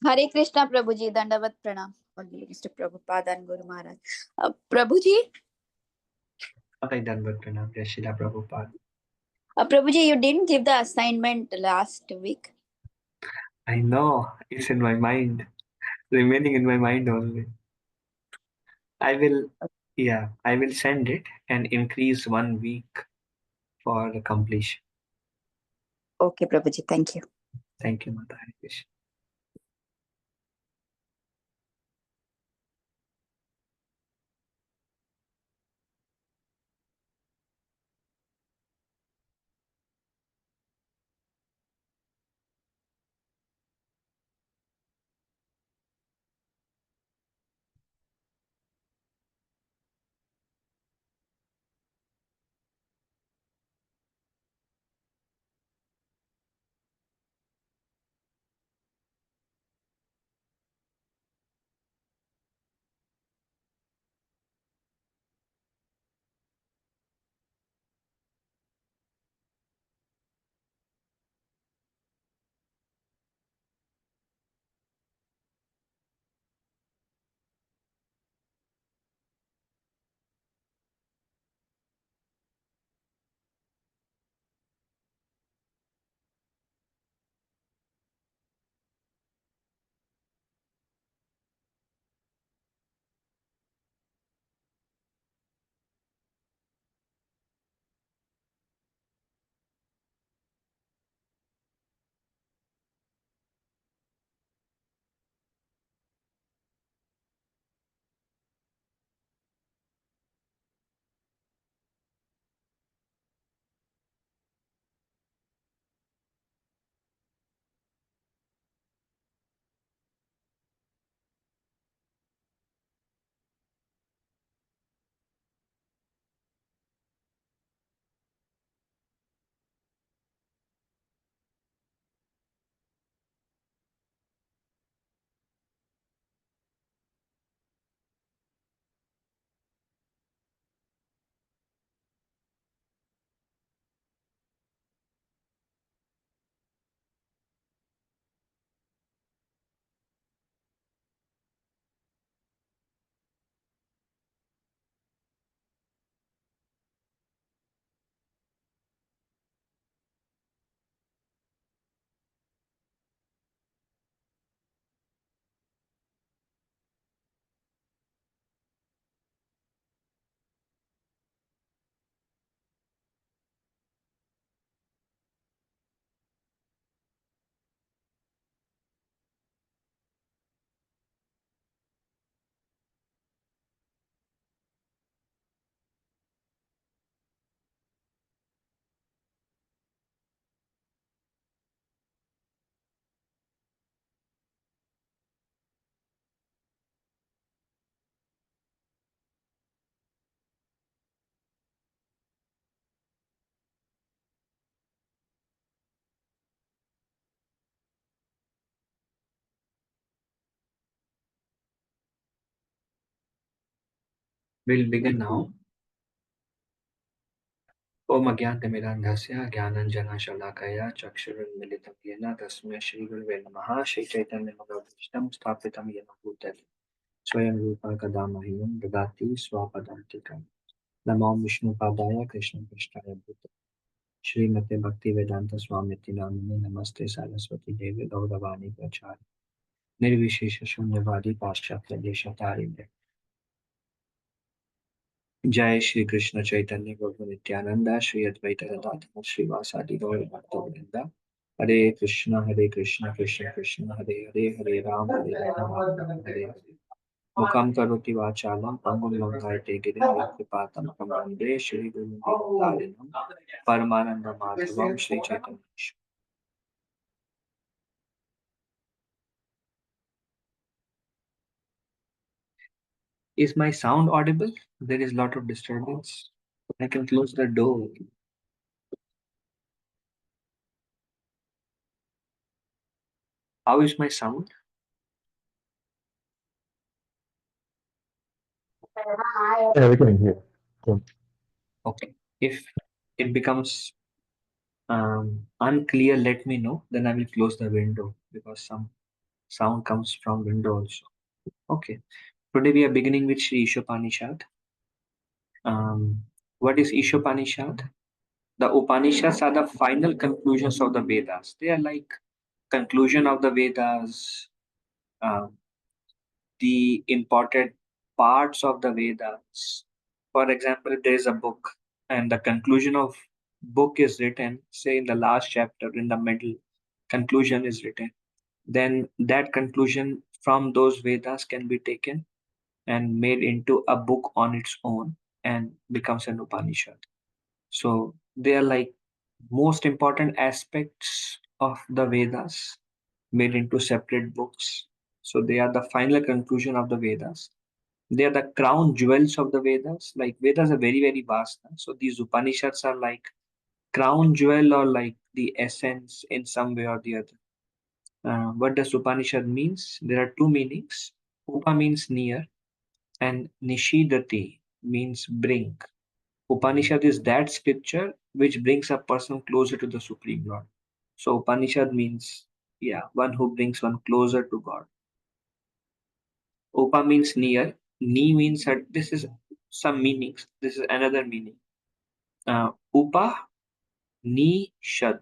हरे कृष्णा प्रभु जी, दंडवत प्रणाम. Mr. Prabhupada and Guru Maharaj. Prabhuji, Okay, done with Pranam. Jai Shri Prabhupada. Prabhuji, you didn't give the assignment last week. I know, it's in my mind, remaining in my mind only. I will, yeah, I will send it and increase 1 week for the completion. Okay, Prabhuji, thank you. Thank you, Mata. Hare Krishna. We'll begin now. Om Agyantimirandhasya Gyananjana Shalakaya Chakshurunmilitam Yena Tasmai Shri Gurave Namaha Shri Chaitanya Mahaprabhishtam Sthapitam Yena Bhutale Swayam Rupa Kadamahiyam Dadati Swapadantikam Namo Vishnu Padaya Krishna Krishnaya Bhutale Srimate Bhakti Vedanta Swamiti Namini Namaste Saraswati Devi Gauravani Prachari Nirvishesha Shunyavadi Paschatya Deshatarine जय श्री कृष्ण चैतन्य प्रभु नित्यानंद श्री अद्वैत गदाधर श्रीवासादि गौर भक्तवृंद हरे कृष्ण कृष्ण कृष्ण हरे हरे हरे राम राम हरे हरे मुखम करोति वाचालं पंगुं लंघयते गिरिं यत्कृपातमहं वन्दे श्रीगुरुं परमानंद माधवम Shri Chaitanya Is my sound audible? There is a lot of disturbance. I can close the door. How is my sound? Yeah, we can hear. Cool. Okay. If it becomes unclear, let me know. Then I will close the window because some Sound comes from window also. Okay. Today we are beginning with Sri Isopanishad. What is Isopanishad? The Upanishads are the final conclusions of the Vedas. They are like conclusion of the Vedas, um, the important parts of the Vedas. For example, if there is a book and the conclusion of book is written, say in the last chapter, in the middle, conclusion is written, then that conclusion from those Vedas can be taken and made into a book on its own and becomes an Upanishad. So they are like most important aspects of the Vedas made into separate books. So they are the final conclusion of the Vedas. They are the crown jewels of the Vedas. Like Vedas are very, very vast. So these Upanishads are like crown jewel or like the essence in some way or the other. What does Upanishad means? There are two meanings. Upa means near and Nishidati means bring. Upanishad is that scripture which brings a person closer to the Supreme Lord. So Upanishad means, yeah, one who brings one closer to God. Upa means near. Ni means that this is some meanings. This is another meaning. Upa, ni, shad.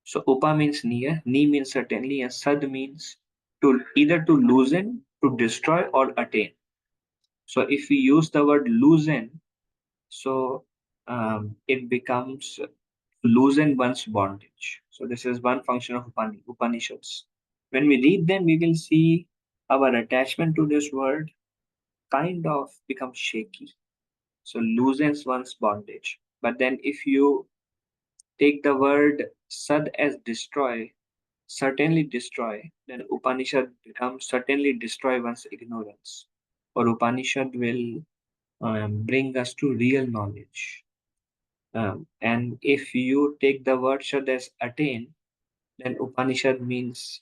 So Upa means near, Ni means certainly, and Sad means to either to loosen, to destroy, or attain. So if we use the word loosen, so it becomes loosen one's bondage. So this is one function of Upanishads. When we read them, we will see our attachment to this word kind of becomes shaky. So loosens one's bondage. But then if you take the word sad as destroy, certainly destroy, then Upanishad becomes certainly destroy one's ignorance. Or Upanishad will bring us to real knowledge. And if you take the word shad as attain, then Upanishad means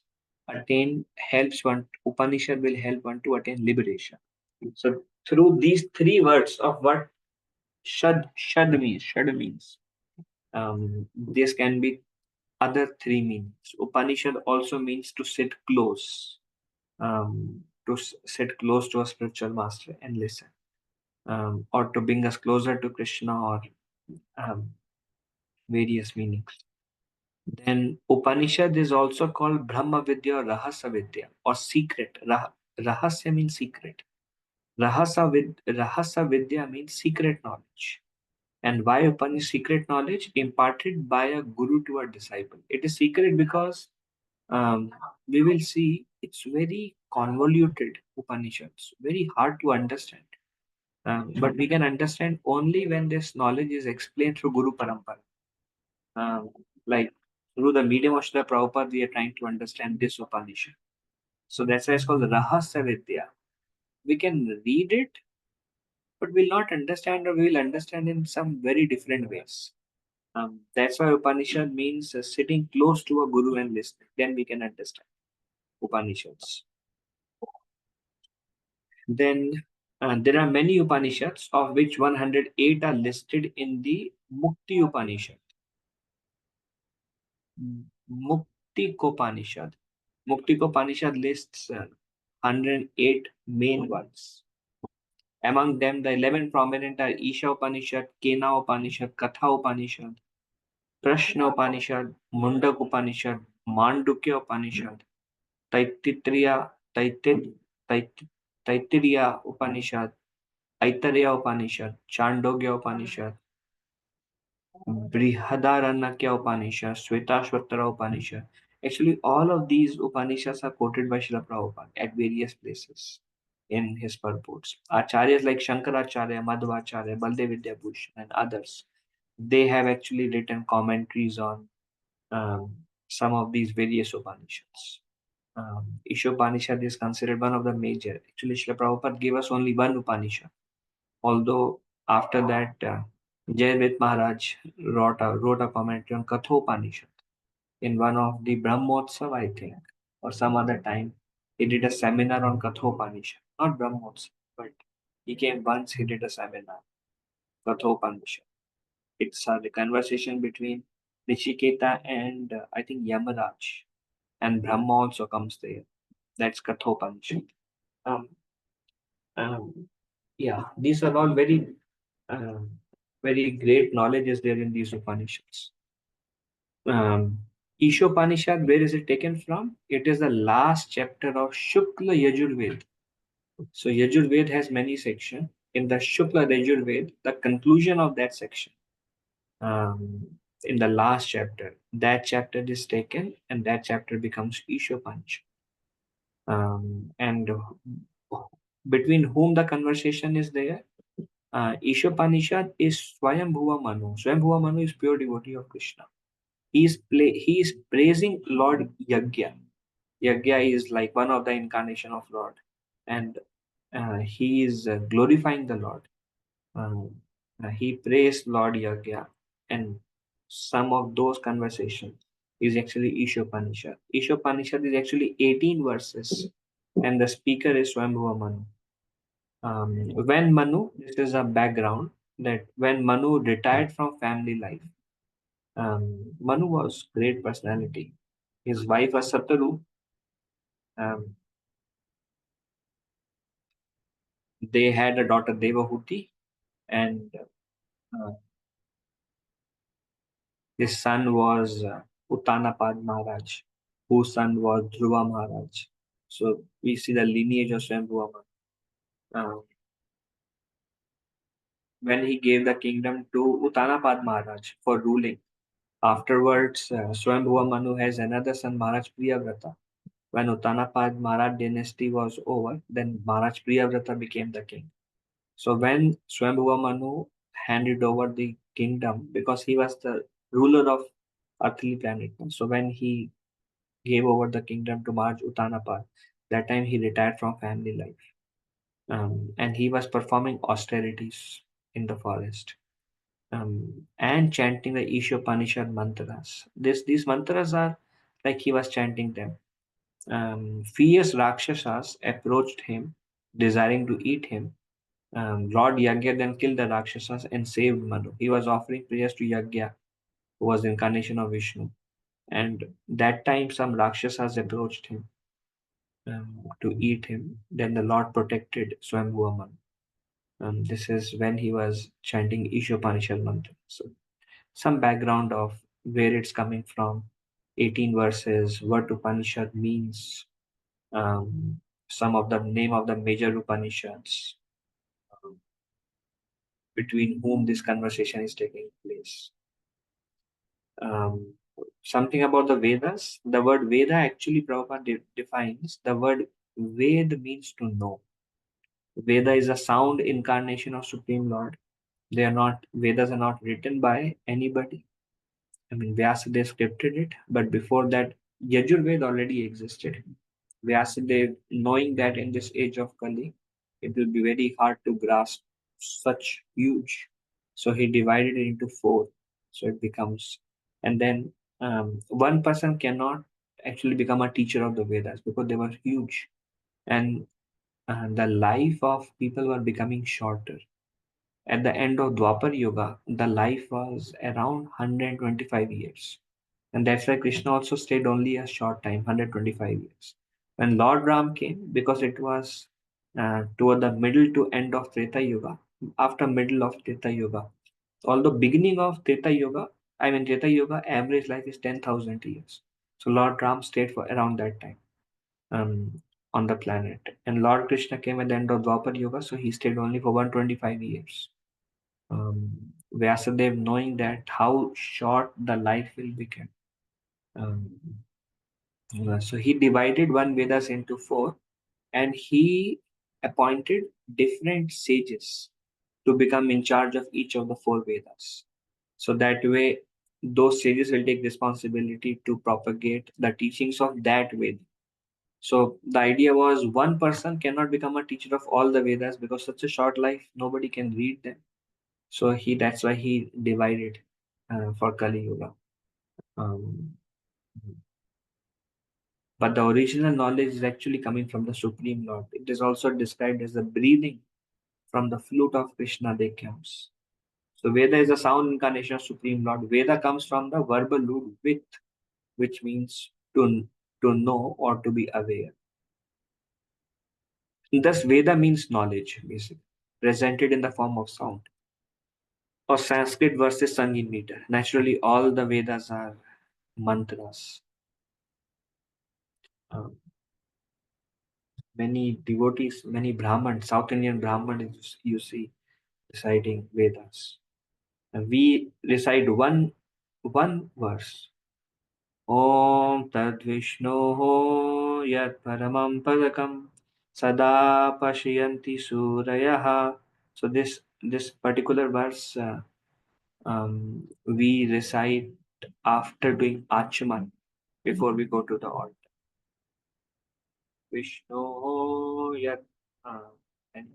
attain helps one. Upanishad will help one to attain liberation. So through these three words of what shad means. This can be other three meanings. Upanishad also means to sit close, sit close to a spiritual master and listen, or to bring us closer to Krishna, or um, various meanings. Then Upanishad is also called Brahma Vidya or Rahasya Vidya or secret. Rahasya means secret. Rahasya Vidya means secret knowledge. And why Upanishad secret knowledge? Imparted by a guru to a disciple. It is secret because we will see it's very convoluted Upanishads, very hard to understand. But we can understand only when this knowledge is explained through Guru Parampara. Like through the medium of Srila Prabhupada, we are trying to understand this Upanishad. So that's why it's called Rahasya Vidya. We can read it, but we'll not understand, or we will understand in some very different ways. That's why Upanishad means sitting close to a guru and listening. Then we can understand Upanishads. Then there are many Upanishads, of which 108 are listed in the Mukti Upanishad. Mukti Upanishad lists 108 main ones. Among them, the 11 prominent are Isha Upanishad, Kena Upanishad, Katha Upanishad, Prashna Upanishad, Mundak Upanishad, Mandukya Upanishad, Taittiriya, Taittiriya Upanishad, Aitareya Upanishad, Chandogya Upanishad, Brihadaranyaka Upanishad, Shvetashvatara Upanishad. Actually, all of these Upanishads are quoted by Srila Prabhupada at various places in his purports. Acharyas like Shankaracharya, Madhvacharya, Baldev Vidyabhushan, and others, they have actually written commentaries on some of these various Upanishads. Isopanishad is considered one of the major. Actually, Srila Prabhupada gave us only one Upanishad. Although after that, Jayavit Maharaj wrote a commentary on Kathopanishad in one of the Brahmotsav, I think, or some other time. He did a seminar on Kathopanishad, not Brahmotsav, but he came once, he did a seminar, Kathopanishad. It's the conversation between Nishiketa and I think Yamaraj, and Brahma also comes there. That's Kathopanishad. Um, yeah, these are all um, very great knowledge is there in these Upanishads. Um, Ishopanishad, where is it taken from? It is the last chapter of Shukla Yajurved. So Yajurved has many sections. In the Shukla Yajurved, the conclusion of that section, in the last chapter, that chapter is taken and that chapter becomes Ishopanishad. And between whom the conversation is there? Ishopanishad is Swayambhuva Manu. Swayambhuva Manu is pure devotee of Krishna. He is praising Lord Yagya. Yagya is like one of the incarnation of Lord, and he is glorifying the Lord. He praised Lord Yagya, and some of those conversations is actually Ishopanishad. Ishopanishad is actually 18 verses, and the speaker is Swambhuva Manu. When Manu, this is a background that when Manu retired from family life, Manu was great personality. His wife was Sataru. Um, they had a daughter Devahuti, and uh, his son was Uttanapad Maharaj, whose son was Dhruva Maharaj. So we see the lineage of Swambhuva. When he gave the kingdom to Uttanapad Maharaj for ruling. Afterwards, Swambhuva Manu has another son, Maharaj Priyavrata. When Uttanapad Maharaj dynasty was over, then Maharaj Priyavrata became the king. So when Swambhuva Manu handed over the kingdom, because he was the ruler of earthly planet, so when he gave over the kingdom to Maharaj Uttanapad, that time he retired from family life. And he was performing austerities in the forest. And chanting the Ishopanishad mantras. These mantras are like he was chanting them. Fierce Rakshasas approached him, desiring to eat him. Lord Yagya then killed the Rakshasas and saved Manu. He was offering prayers to Yagya, who was the incarnation of Vishnu. And that time, some Rakshasas approached him to eat him. Then the Lord protected Swambhuva Manu. This is when he was chanting Ishopanishad mantra. So some background of where it's coming from, 18 verses, what Upanishad means, some of the name of the major Upanishads, um, between whom this conversation is taking place. Um, Something about the Vedas. The word Veda actually Prabhupada defines the word Ved means to know. Veda is a sound incarnation of Supreme Lord. They are not Vedas are not written by anybody. I mean, Vyasadeva scripted it, but before that, Yajurved already existed. Vyasadeva, knowing that in this age of Kali, it will be very hard to grasp such huge. So he divided it into four. So it becomes, and then one person cannot actually become a teacher of the Vedas because they were huge. And the life of people were becoming shorter. At the end of Dwapar Yuga, the life was around 125 years. And that's why Krishna also stayed only a short time, 125 years. When Lord Ram came, because it was toward the middle to end of Treta Yuga, after middle of Treta Yuga, although beginning of Treta Yuga, Treta Yuga, average life is 10,000 years. So Lord Ram stayed for around that time um, on the planet. And Lord Krishna came at the end of Dwapar Yuga, so he stayed only for 125 years. Vyasadeva, knowing that how short the life will become, um, so he divided one Vedas into four, and he appointed different sages to become in charge of each of the four Vedas. So that way, those sages will take responsibility to propagate the teachings of that Veda. So the idea was one person cannot become a teacher of all the Vedas because such a short life, nobody can read them. So that's why he divided for Kali Yuga. Um, but the original knowledge is actually coming from the Supreme Lord. It is also described as the breathing from the flute of Krishna that comes. So Veda is a sound incarnation of Supreme Lord. Veda comes from the verbal root with, which means to know or to be aware. Thus, Veda means knowledge, basically, presented in the form of sound. Or Sanskrit versus sung in meter. Naturally, all the Vedas are mantras. Um, many devotees, many Brahmins, South Indian Brahmins, you see reciting Vedas. And we recite one verse. Om Tad Vishnoho Yat Paramam Padakam Sada Pashyanti Surayaha. So this particular verse we recite after doing Achaman before we go to the altar. Vishnoho Yat and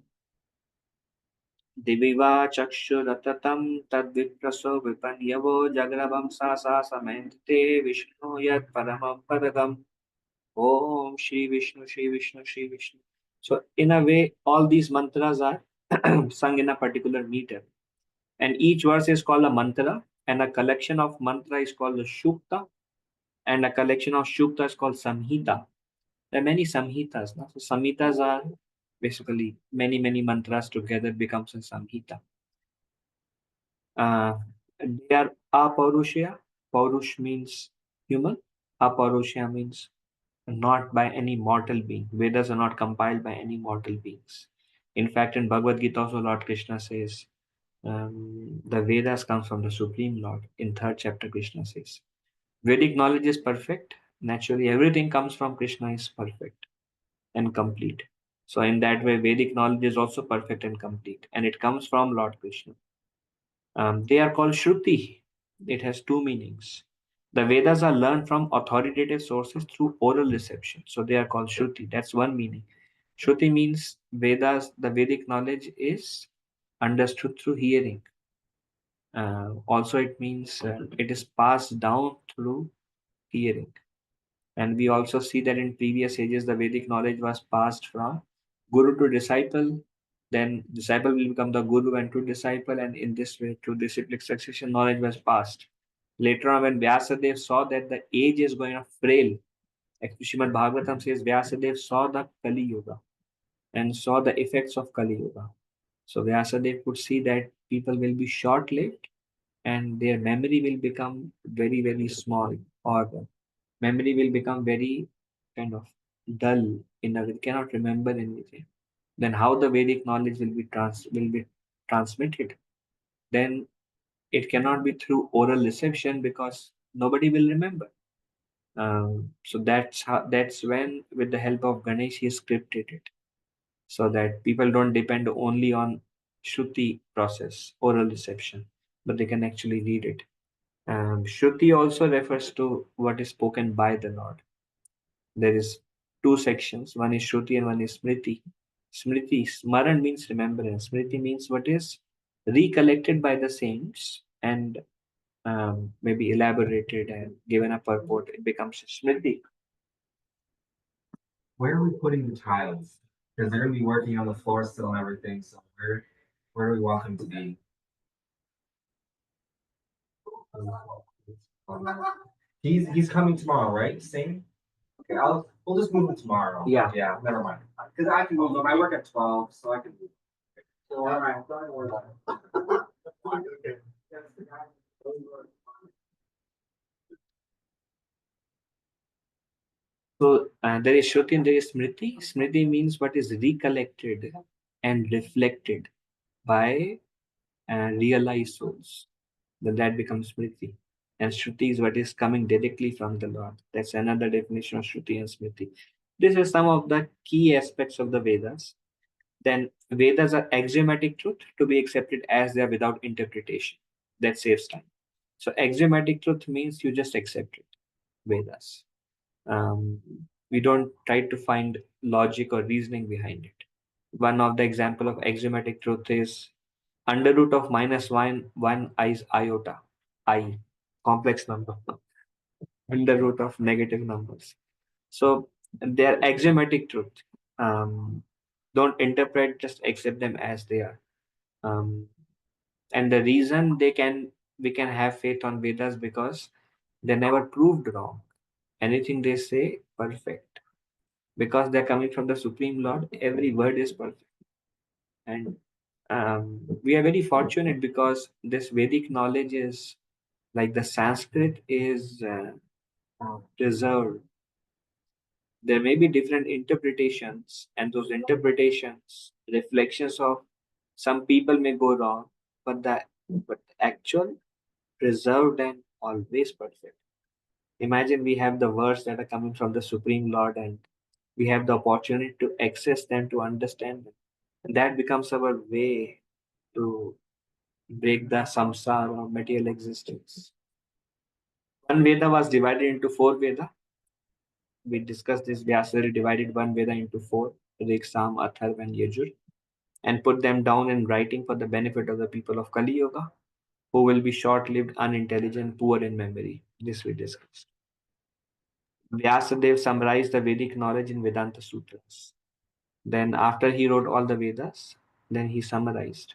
Diviva Chakshuratatam Tadvipraso Vipanyavo Jagravam Sasa Samentite Vishnu Yat Paramam Padagam Om Shri Vishnu Shri Vishnu Shri Vishnu. So in a way, all these mantras are sung in a particular meter. And each verse is called a mantra, and a collection of mantra is called a shukta, and a collection of shukta is called samhita. There are many samhitas. No? So samhitas are basically many mantras together becomes a samhita. They are aparushya. Parush means human. Aparushya means not by any mortal being. Vedas are not compiled by any mortal beings. In fact, in Bhagavad Gita also Lord Krishna says, the Vedas comes from the Supreme Lord. In third chapter, Krishna says, Vedic knowledge is perfect. Naturally, everything comes from Krishna is perfect and complete. So in that way, Vedic knowledge is also perfect and complete. And it comes from Lord Krishna. They are called Shruti. It has two meanings. The Vedas are learned from authoritative sources through oral reception. So they are called Shruti. That's one meaning. Shruti means Vedas, the Vedic knowledge is understood through hearing. Also, it means it is passed down through hearing. And we also see that in previous ages, the Vedic knowledge was passed from guru to disciple. Then disciple will become the guru and to disciple, and in this way, through disciplic succession, knowledge was passed. Later on, when Vyasadeva saw that the age is going to frail, like Srimad Bhagavatam says, Vyasadeva saw the Kali Yuga and saw the effects of Kali Yuga. So Vyasadeva could see that people will be short-lived and their memory will become very small, or memory will become very kind of dull in a way, cannot remember anything. Then how the Vedic knowledge will be transmitted? Then it cannot be through oral reception because nobody will remember. So that's when, with the help of Ganesh, he scripted it so that people don't depend only on Shruti process, oral reception, but they can actually read it. Shruti also refers to what is spoken by the Lord. There is two sections. One is Shruti and one is Smriti. Smriti, Smaran means remembrance. Smriti means what is recollected by the saints and maybe elaborated and given a purport. It becomes Smriti. Where are we putting the tiles? Because they're gonna be working on the floor still and everything. So where do we want them to be? He's coming tomorrow, right? Sing. Okay, we'll just move him tomorrow. Yeah, never mind. Because I can move them. I work at 12, so I can move. So all right, don't worry about it. So there is Shruti and there is Smriti. Smriti means what is recollected and reflected by realized souls. Then that becomes Smriti. And Shruti is what is coming directly from the Lord. That's another definition of Shruti and Smriti. These are some of the key aspects of the Vedas. Then Vedas are axiomatic truth to be accepted as they are without interpretation. That saves time. So axiomatic truth means you just accept it. Vedas. Um, we don't try to find logic or reasoning behind it. One of the example of axiomatic truth is under root of -1 is iota, I, complex number, under root of negative numbers. So they're axiomatic truth. Don't interpret, just accept them as they are. And the reason we can have faith on Vedas because they never proved wrong. Anything they say, perfect. Because they're coming from the Supreme Lord, every word is perfect. And we are very fortunate because this Vedic knowledge is like the Sanskrit is preserved. There may be different interpretations, and those interpretations, reflections of some people may go wrong, but the actual preserved and always perfect. Imagine we have the words that are coming from the Supreme Lord, and we have the opportunity to access them, to understand them. And that becomes our way to break the samsara or material existence. One Veda was divided into four Veda. We discussed this. Vyasari divided one Veda into four: Rig, Sam, Atharva, and Yajur, and put them down in writing for the benefit of the people of Kali Yuga, who will be short-lived, unintelligent, poor in memory. This we discussed. Vyasadeva summarized the Vedic knowledge in Vedanta Sutras. Then, after he wrote all the Vedas, then he summarized.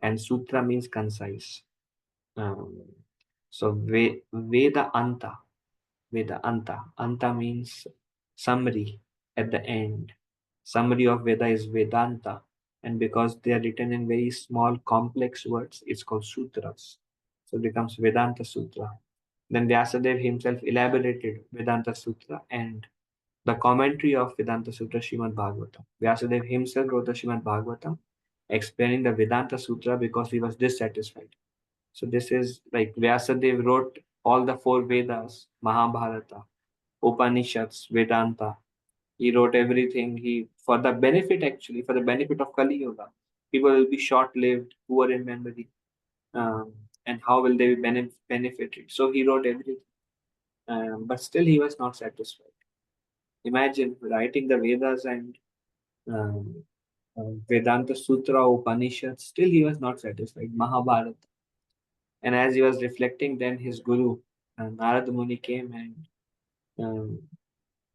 And Sutra means concise. Um, so Veda Anta, Anta means summary at the end. Summary of Veda is Vedanta, and because they are written in very small, complex words, it's called sutras. So it becomes Vedanta Sutra. Then Vyasadeva himself elaborated Vedanta Sutra and the commentary of Vedanta Sutra, Srimad Bhagavatam. Vyasadeva himself wrote the Srimad Bhagavatam, explaining the Vedanta Sutra because he was dissatisfied. So this is like Vyasadeva wrote all the four Vedas, Mahabharata, Upanishads, Vedanta. He wrote everything. He for the benefit, actually, for the benefit of Kali Yuga. People will be short-lived, poor in memory, and how will they be benefited? So he wrote everything, but still he was not satisfied. Imagine writing the Vedas and um, Vedanta Sutra, Upanishad. Still he was not satisfied. Mahabharata, and as he was reflecting, then his guru, Narad Muni, came, and um,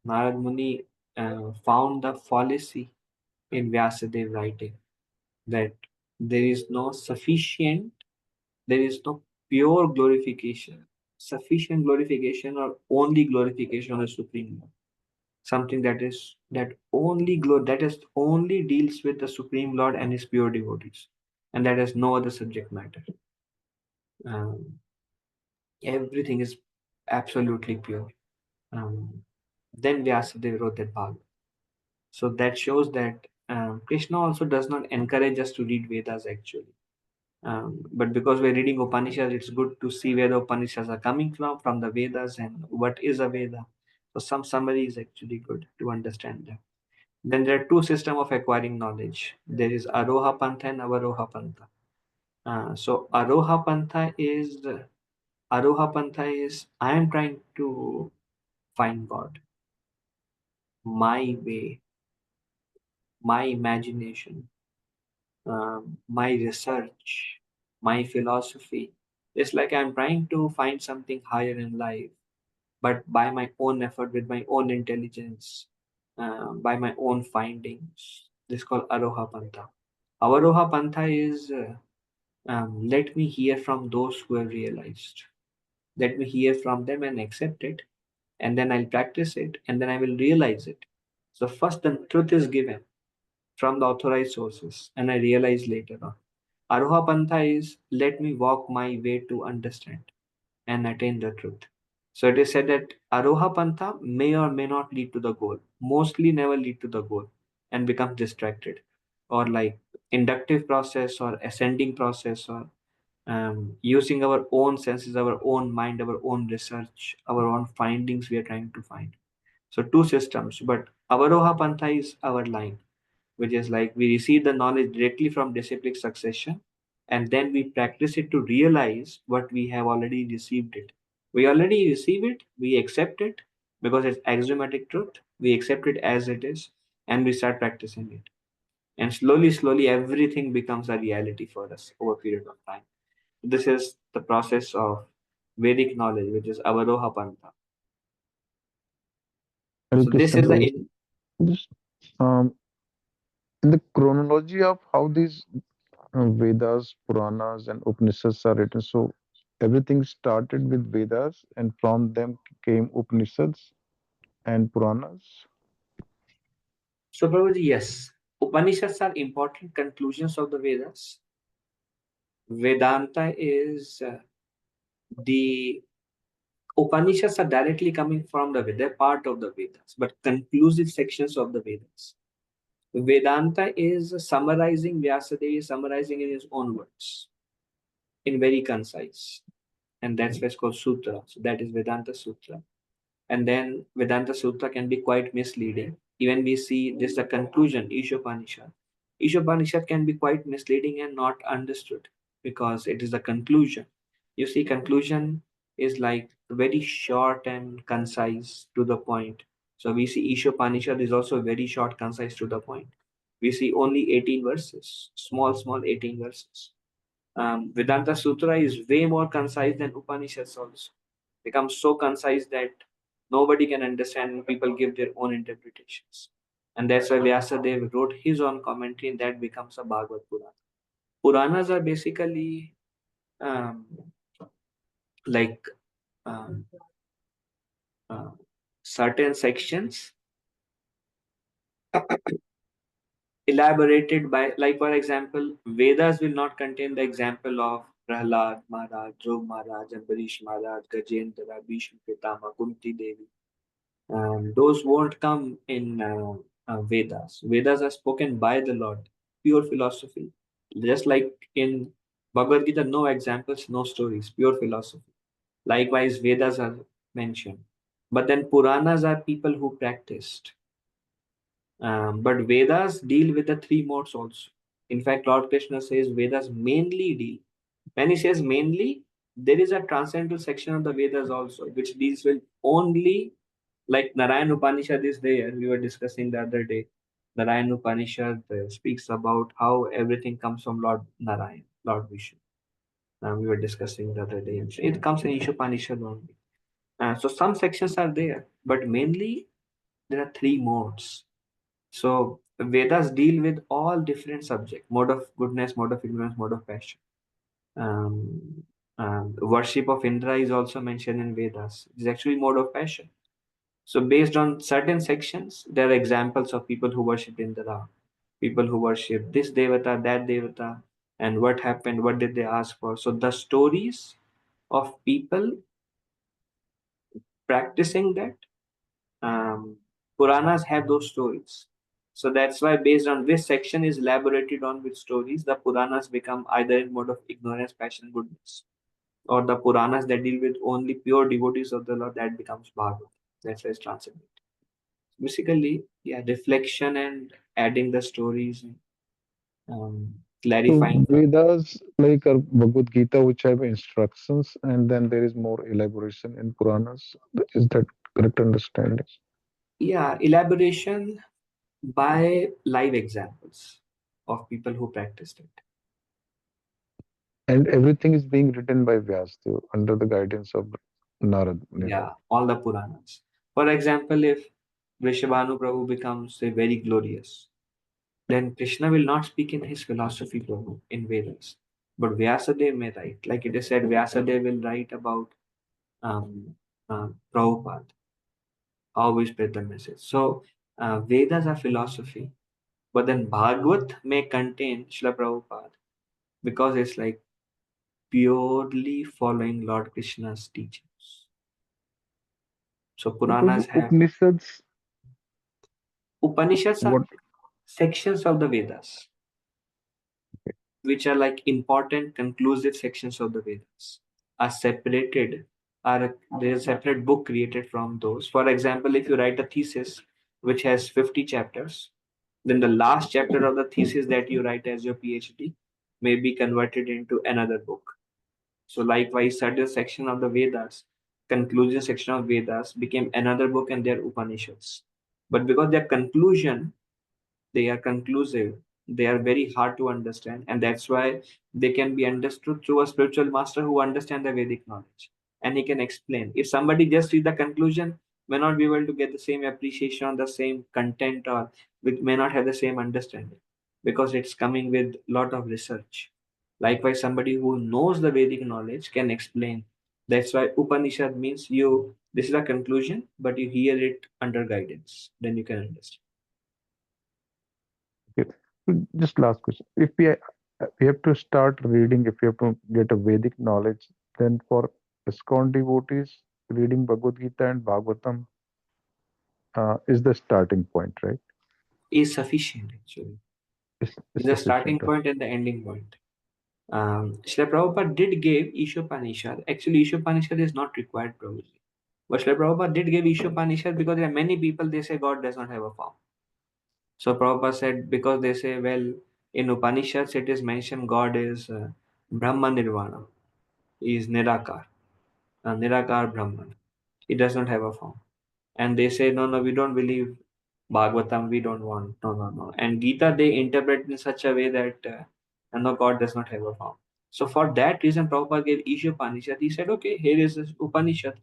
Narad Muni found the fallacy in Vyasadeva writing, that there is no sufficient, there is no pure glorification, sufficient glorification, or only glorification of the Supreme Lord. Something that is only deals with the Supreme Lord and his pure devotees, and that has no other subject matter. Um, Everything is absolutely pure. Then Vyasadeva wrote that Bhagavad. So that shows that Krishna also does not encourage us to read Vedas actually. But because we're reading Upanishads, it's good to see where the Upanishads are coming from the Vedas, and what is a Veda. So some summary is actually good to understand them. Then there are two systems of acquiring knowledge. There is Aroha Pantha and Avaroha Pantha. So Aroha Pantha is I am trying to find God, my way, my imagination, my research, my philosophy. It's like I'm trying to find something higher in life, but by my own effort, with my own intelligence, by my own findings. This is called Aroha Pantha. Avaroha Pantha is let me hear from those who have realized. Let me hear from them and accept it, and then I'll practice it, and then I will realize it. So first the truth is given from the authorized sources, and I realize later on. Aroha Pantha is let me walk my way to understand and attain the truth. So it is said that Aroha Pantha may or may not lead to the goal, mostly never lead to the goal, and become distracted, or like inductive process or ascending process, or using our own senses, our own mind, our own research, our own findings we are trying to find. So two systems, but Avaroha Pantha is our line, which is like we receive the knowledge directly from disciplic succession, and then we practice it to realize what we have already received it. We already receive it, we accept it because it's axiomatic truth. We accept it as it is, and we start practicing it. And slowly, slowly, everything becomes a reality for us over a period of time. This is the process of Vedic knowledge, which is Avaroha Pantha. Hare So this Krishna is the Prabhu. Just in the chronology of how these Vedas, Puranas, and Upanishads are written, so everything started with Vedas, and from them came Upanishads and Puranas. So, Prabhuji, yes, Upanishads are important conclusions of the Vedas. Vedanta is the Upanishads are directly coming from the Veda, part of the Vedas, but conclusive sections of the Vedas. Vedanta is summarizing, Vyasadeva is summarizing in his own words, in very concise. And that's why it's called Sutra. So that is Vedanta Sutra. And then Vedanta Sutra can be quite misleading. Even we see this the conclusion, Isopanishad. Isopanishad can be quite misleading and not understood because it is the conclusion. You see, conclusion is like very short and concise to the point. So we see Isopanishad is also very short, concise to the point. We see only 18 verses, small 18 verses. Vedanta Sutra is way more concise than Upanishads also. Becomes so concise that nobody can understand and people give their own interpretations. And that's why Vyasadeva wrote his own commentary and that becomes a Bhagavad Purana. Puranas are basically um, like um, uh, certain sections elaborated by, like for example, Vedas will not contain the example of Prahlad Maharaj, Dhruv Maharaj, Ambarish Maharaj, Gajendra, Bhishma Pitama, Kunti Devi. Those won't come in Vedas. Vedas are spoken by the Lord, pure philosophy. Just like in Bhagavad Gita, no examples, no stories, pure philosophy. Likewise, Vedas are mentioned. But then Puranas are people who practiced. But Vedas deal with the three modes also. In fact, Lord Krishna says Vedas mainly deal. When he says mainly, there is a transcendental section of the Vedas also, which deals with only, like Narayan Upanishad is there. We were discussing the other day. Narayan Upanishad speaks about how everything comes from Lord Narayan, Lord Vishnu. We were discussing the other day. It comes in Isopanishad only. So some sections are there, but mainly there are three modes. So Vedas deal with all different subjects: mode of goodness, mode of ignorance, mode of passion. Um, Worship of Indra is also mentioned in Vedas. It's actually mode of passion. So based on certain sections, there are examples of people who worship Indra, people who worship this devata, that devata, and what happened, what did they ask for. So the stories of people practicing that, Puranas have those stories. So that's why based on which section is elaborated on which stories, the Puranas become either in mode of ignorance, passion, goodness, or the Puranas that deal with only pure devotees of the Lord, that becomes Bhagavad. That's why it's transcendent. Basically, yeah, reflection and adding the stories, So clarifying. Vedas like are Bhagavad Gita, which have instructions, and then there is more elaboration in Puranas. Is that correct understanding? Yeah, elaboration by live examples of people who practiced it. And everything is being written by Vyasdev under the guidance of Narad Muni. Yeah, all the Puranas. For example, if Vrishabhanu Prabhu becomes, say, very glorious, then Krishna will not speak in his philosophy Prabhu in Vedas. But Vyasadeva may write. Like it is said, Vyasadeva will write about um, Prabhupada, how we spread the message. So Vedas are philosophy, but then Bhagavad may contain Srila Prabhupada because it's like purely following Lord Krishna's teachings. So Because Puranas have Upanishads are what sections of the Vedas, which are like important conclusive sections of the Vedas, are separated, are there's a separate book created from those. For example, if you write a thesis which has 50 chapters, then the last chapter of the thesis that you write as your PhD may be converted into another book. So likewise, certain section of the Vedas, conclusion section of Vedas became another book and their Upanishads. But because their conclusion, they are conclusive, they are very hard to understand, and that's why they can be understood through a spiritual master who understands the Vedic knowledge, and he can explain. If somebody just read the conclusion, may not be able to get the same appreciation or the same content, or may not have the same understanding because it's coming with lot of research. Likewise, somebody who knows the Vedic knowledge can explain. That's why Upanishad means you, this is a conclusion, but you hear it under guidance, then you can understand. So just last question. If we have to start reading, if we have to get a Vedic knowledge, then for ISKCON devotees, reading Bhagavad Gita and Bhagavatam is the starting point, right? Is sufficient actually. Is The starting sufficient. point and the ending point. Srila Prabhupada did give Isopanishad. Actually, Isopanishad is not required probably. But Srila Prabhupada did give Isopanishad because there are many people they say God does not have a form. So Prabhupada said because they say, well, in Upanishads it is mentioned God is Brahma Nirvana. He is Nirakar. Nirakar Brahman. He does not have a form. And they say, no, we don't believe Bhagavatam, we don't want, no. And Gita, they interpret in such a way that, no, God does not have a form. So for that reason, Prabhupada gave Isopanishad. He said, okay, here is this Upanishad.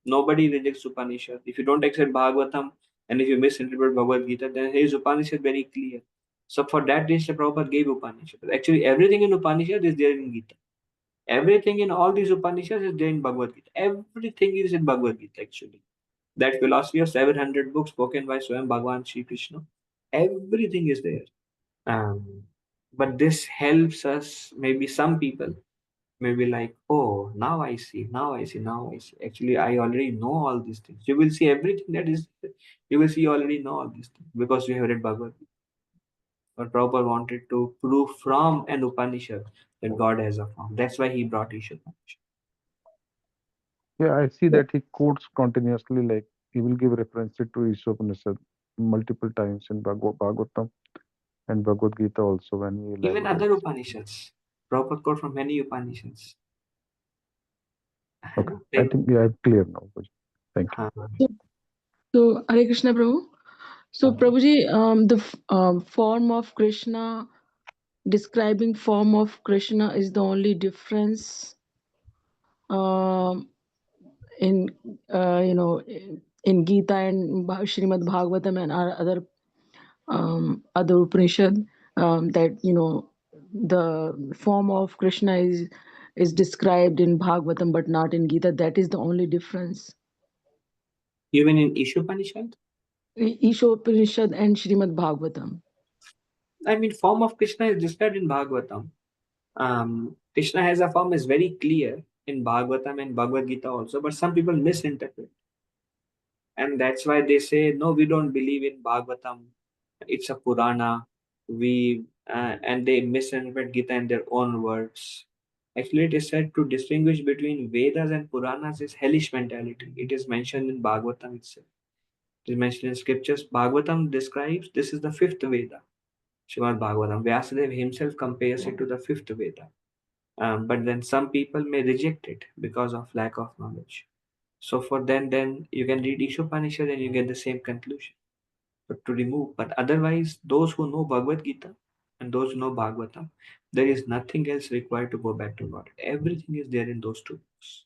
Nobody rejects Upanishad. If you don't accept Bhagavatam and if you misinterpret Bhagavad Gita, then here is Upanishad very clear. So for that reason, Prabhupada gave Upanishad. Actually, everything in Upanishad is there in Gita. Everything in all these Upanishads is there in Bhagavad Gita. Everything is in Bhagavad Gita, actually. That philosophy of 700 books spoken by Swayam Bhagavan Sri Krishna, everything is there. But this helps us, maybe some people may be like, oh, now I see. Actually, I already know all these things. You will see everything that is, you will see you already know all these things because you have read Bhagavad Gita. But Prabhupada wanted to prove from an Upanishad that God has a form. That's why he brought Isopanishad. Yeah, I see that he quotes continuously, like he will give references to Isopanishad multiple times in Bhagavatam and Bhagavad Gita also when he Even other elaborates. Upanishads. Prabhupada quote from many Upanishads. Okay, I Like, think I'm clear now. Bhuji. Thank you. So, Hare Krishna, Prabhu. So, Prabhuji, form of Krishna, describing form of Krishna is the only difference in, in Gita and Srimad Bhagavatam and our other Upanishad, that, the form of Krishna is described in Bhagavatam but not in Gita. That is the only difference. even in Isopanishad? Isopanishad and Srimad Bhagavatam. I mean, form of Krishna is described in Bhagavatam. Krishna has a form is very clear in Bhagavatam and Bhagavad Gita also, but some people misinterpret. And that's why they say, no, we don't believe in Bhagavatam. It's a Purana. And they misinterpret Gita in their own words. Actually, it is said to distinguish between Vedas and Puranas is hellish mentality. It is mentioned in Bhagavatam itself. It is mentioned in scriptures. Bhagavatam describes this is the fifth Veda. Srimad Bhagavatam. Vyasadeva himself compares it to the fifth Veda. But then some people may reject it because of lack of knowledge. So for them, then you can read Isopanishad and you get the same conclusion. But to remove, but otherwise, those who know Bhagavad Gita and those who know Bhagavatam, there is nothing else required to go back to God. Everything is there in those two books.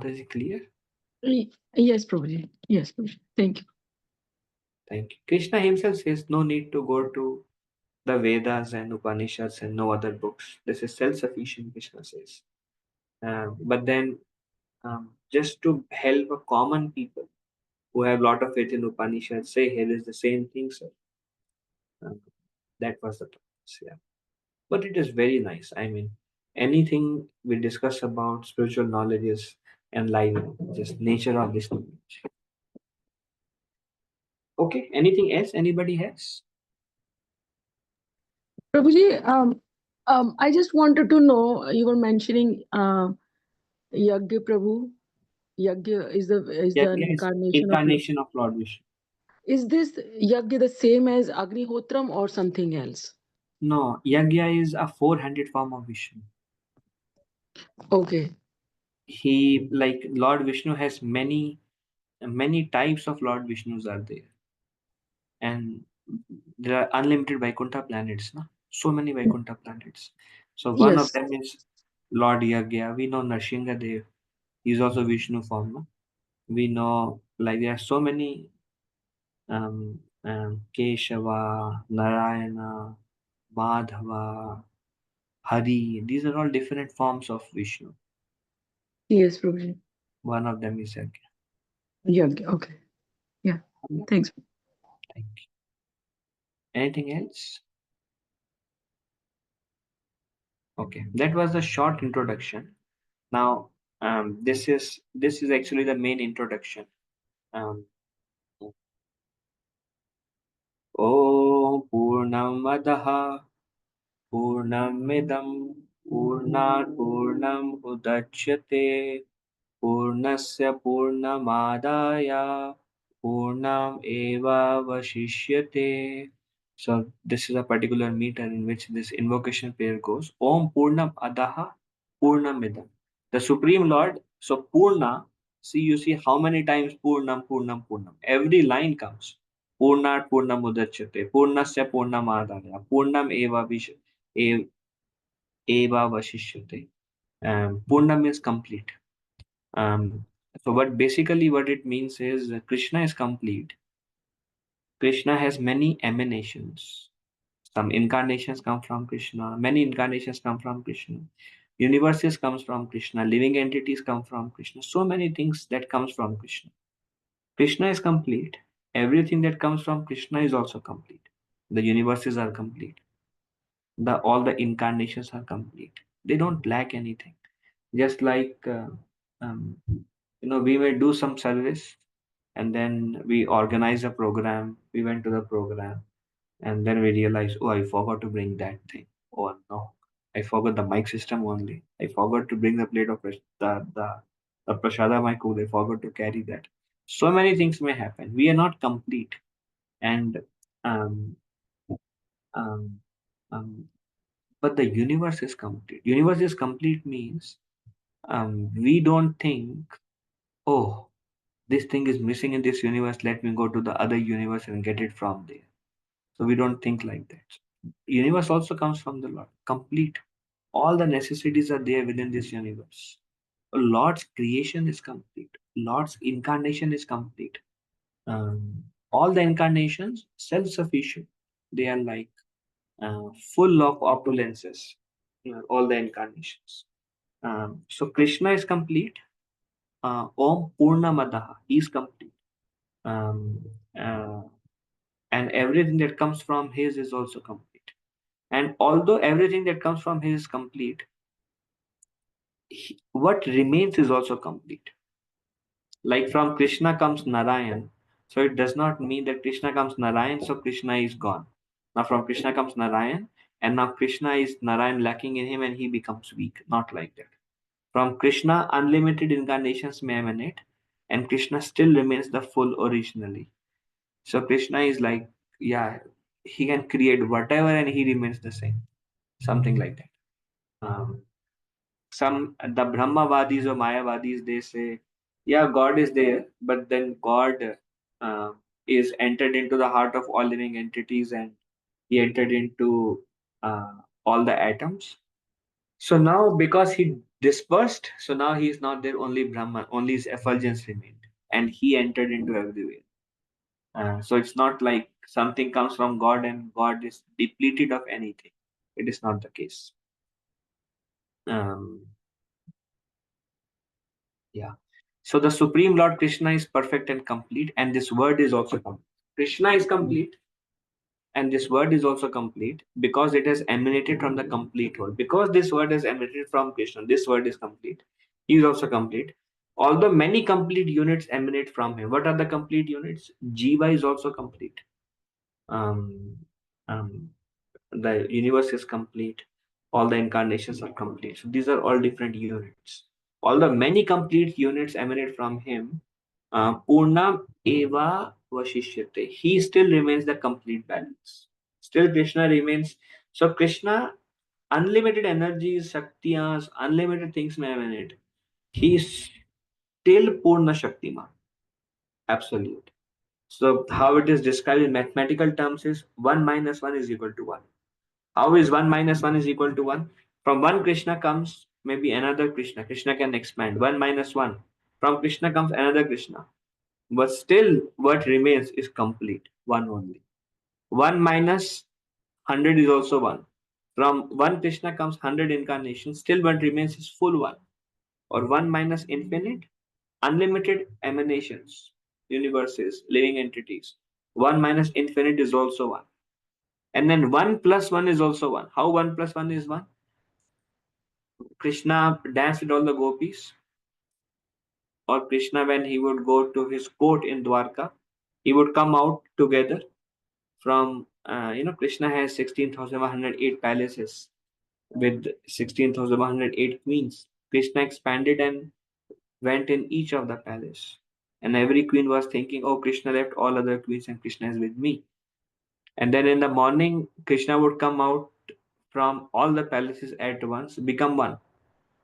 Is it clear? Yes, Prabhuji. Yes, Prabhuji. Thank you. Thank you. Krishna himself says no need to go to the Vedas and Upanishads and no other books. This is self-sufficient, Krishna says. But then just to help a common people who have a lot of faith in Upanishads say here is the same thing, sir. That was the purpose, yeah. But it is very nice. I mean, anything we discuss about spiritual knowledge is enlivening, just nature of this knowledge. Okay, anything else anybody has? Prabhuji, I just wanted to know, you were mentioning Yagya Prabhu. Yagya is the Incarnation of Lord Vishnu. Is this Yagya the same as Agnihotram or something else? No, Yagya is a 400 form of Vishnu. Okay. He, like Lord Vishnu has many types of Lord Vishnus are there. And there are unlimited Vaikuntha planets, no? So many Vaikuntha planets. So one of them is Lord Yagya. We know Narsingha Dev. He's also Vishnu form. No? We know like there are so many Keshava, Narayana, Madhava, Hari. These are all different forms of Vishnu. Yes, Prabhuji. One of them is Yagya. Yeah. Okay. Yeah. Thanks. Thank you. Anything else? Okay, that was the short introduction. Now, this is actually the main introduction. Um, Om Purnamadaha Purnamidam Purnat Purnam Udachyate Purnasya Purnamadaya Purnam Eva Vashishyate. So this is a particular meter in which this invocation prayer goes. Om Purnam Adaha Purnamidam. The Supreme Lord. So Purna. See, you see how many times Purnam Purnam Purnam. Every line comes. Purnat Purnam Udachyate. Purnasya Purnamadaya. Purnam Eva Vashishyate. Purnam is complete. So what it means is Krishna is complete. Krishna has many emanations. Some incarnations come from Krishna. Many incarnations come from Krishna. Universes comes from Krishna. Living entities come from Krishna. So many things that comes from Krishna. Krishna is complete. Everything that comes from Krishna is also complete. The universes are complete. All the incarnations are complete. They don't lack anything. Just like we may do some service and then we organize a program. We went to the program and then we realized, oh, I forgot to bring that thing. Oh no, I forgot the mic system only. I forgot to bring the plate of the prasada mic. I forgot to carry that. So many things may happen. We are not complete, and um, um, um, but the universe is complete. Universe is complete means we don't think, oh, this thing is missing in this universe. Let me go to the other universe and get it from there. So we don't think like that. Universe also comes from the Lord. Complete. All the necessities are there within this universe. Lord's creation is complete. Lord's incarnation is complete. All the incarnations self-sufficient. They are like full of opulences. All the incarnations. So Krishna is complete. Om Purnamadaha. He is complete. Um, uh, and everything that comes from his is also complete. And although everything that comes from his is complete, what remains is also complete. Like from Krishna comes Narayan. So it does not mean that Krishna comes Narayan, so Krishna is gone. Now from Krishna comes Narayan, and now Krishna is Narayan lacking in him and he becomes weak. Not like that. From Krishna, unlimited incarnations may emanate, and Krishna still remains the full originally. So Krishna is like, yeah, he can create whatever and he remains the same. Something like that. Some the Brahmavadis or Mayavadis, they say, yeah, God is there, but then God uh, is entered into the heart of all living entities and he entered into all the atoms. So now because he dispersed, so now he is not there, only Brahman, only his effulgence remained and he entered into everywhere. So it's not like something comes from God and God is depleted of anything. It is not the case. Um, Yeah. So the Supreme Lord Krishna is perfect and complete, and this word is also complete. Krishna is complete, and this word is also complete because it has emanated from the complete word. Because this word has emanated from Krishna, this word is complete. He is also complete. Although many complete units emanate from him. What are the complete units? Jiva is also complete. Um, um, the universe is complete. All the incarnations are complete. So these are all different units. All the many complete units emanate from him. Purnam eva vashishyate. He still remains the complete balance. Still Krishna remains. So Krishna, unlimited energies, shaktiyas, unlimited things may emanate. He is still Purna Shaktiman. Absolute. So how it is described in mathematical terms is 1 minus 1 is equal to 1. How is 1 minus 1 is equal to 1? From one Krishna comes maybe another Krishna. Krishna can expand. 1 minus 1. From Krishna comes another Krishna. But still, what remains is complete. One only. 1 minus 100 is also 1. From one Krishna comes 100 incarnations. Still, what remains is full 1. Or 1 minus infinite. unlimited emanations, universes, living entities. 1 minus infinite is also 1. And then 1 plus 1 is also 1. How 1 plus 1 is 1? Krishna danced with all the gopis, or Krishna, when he would go to his court in Dwarka, he would come out together from, Krishna has 16,108 palaces with 16,108 queens. Krishna expanded and went in each of the palace. And every queen was thinking, oh, Krishna left all other queens and Krishna is with me. And then in the morning, Krishna would come out from all the palaces at once, become one,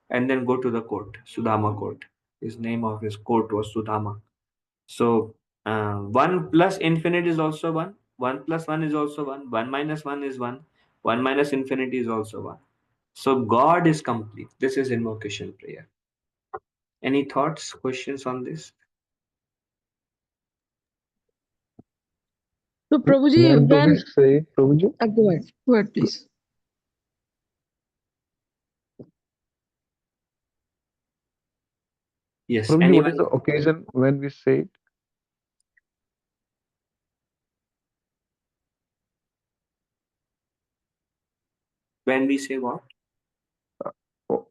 and then go to the court, Sudama court. His name of his court was Sudama. So 1 plus infinite is also 1. 1 plus 1 is also 1. 1 minus 1 is 1. 1 minus infinity is also 1. So God is complete. This is invocation prayer. Any thoughts, questions on this? So Prabhuji, When do we when say, Prabhuji? go ahead, please. Yes. Prabhuji, what Anyone? is the occasion when we say it? When we say what?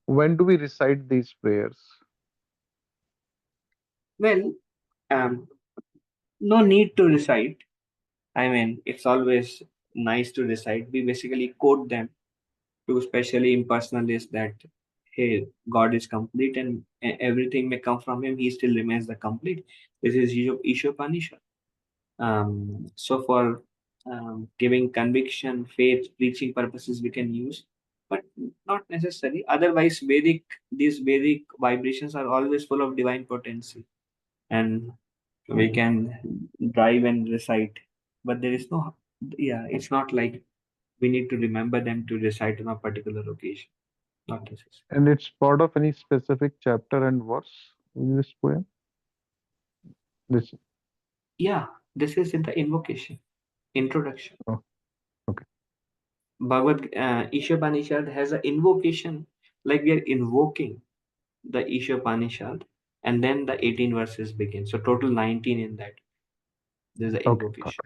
When do we recite these prayers? Well, no need to recite. I mean, it's always nice to recite. We basically quote them to especially impersonalists that, hey, God is complete and everything may come from him, he still remains the complete. This is Isopanishad. So for giving conviction, faith, preaching purposes, we can use, but not necessary. Otherwise, these Vedic vibrations are always full of divine potency, and we can drive and recite. But there is no, yeah, it's not like we need to remember them to recite on a particular occasion. Not necessary. And it's part of any specific chapter and verse in this poem? This, Yeah, this is in the invocation, introduction. oh, okay. Ishopanishad has an invocation, like we are invoking the Ishopanishad, and then the 18 verses begin. So total 19 in that. There's the Okay, got invocation.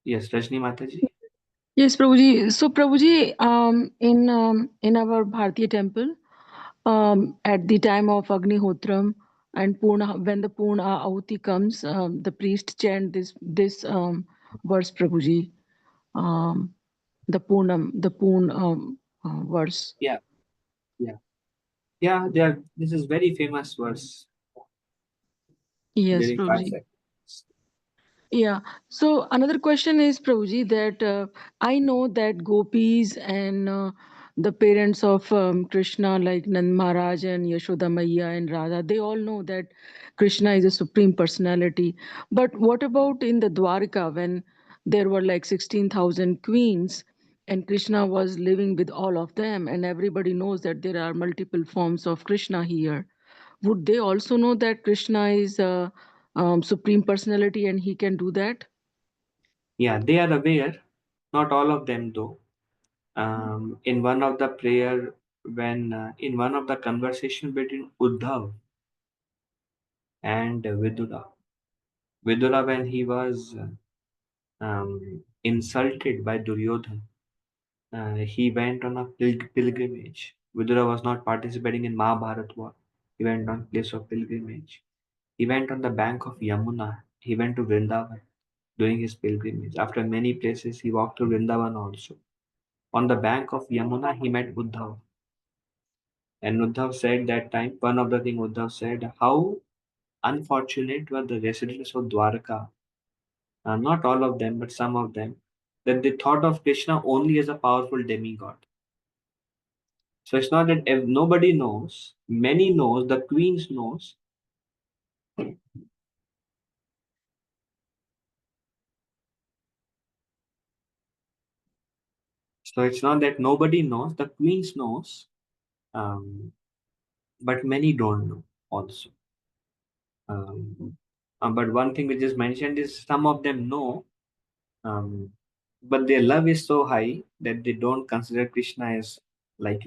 Yes, Rajni Mataji. Yes, Prabhuji. So Prabhuji, in our Bharatiya temple, at the time of Agnihotram and Purna, when the Purna Ahuti comes, the priest chant this verse, Prabhuji, the Purna verse. Yeah, yeah, yeah. This is very famous verse Yes, during 5 Prabhuji. seconds. Yeah. So another question is, Prabhuji, that I know that gopis and the parents of Krishna, like Nand Maharaj and Yashoda Maiya and Radha, they all know that Krishna is a supreme personality. But what about in the Dwarka when there were like 16,000 queens and Krishna was living with all of them, and everybody knows that there are multiple forms of Krishna here? Would they also know that Krishna is supreme personality and he can do that? Yeah, they are aware. Not all of them though. In one of the prayer, when in one of the conversation between Uddhav and Vidura, when he was insulted by Duryodhan, he went on a pilgrimage. Vidura was not participating in Mahabharat war. He went on place of pilgrimage. He went on the bank of Yamuna. He went to Vrindavan during his pilgrimage. After many places, he walked to Vrindavan also. On the bank of Yamuna, he met Uddhav. And Uddhav said that time, one of the things Uddhav said, how unfortunate were the residents of Dwarka, not all of them, but some of them, that they thought of Krishna only as a powerful demigod. So it's not that nobody knows, many knows, the queens knows. So it's not that nobody knows, the queens knows, but many don't know also. But one thing which is mentioned is some of them know, but their love is so high that they don't consider Krishna as, like,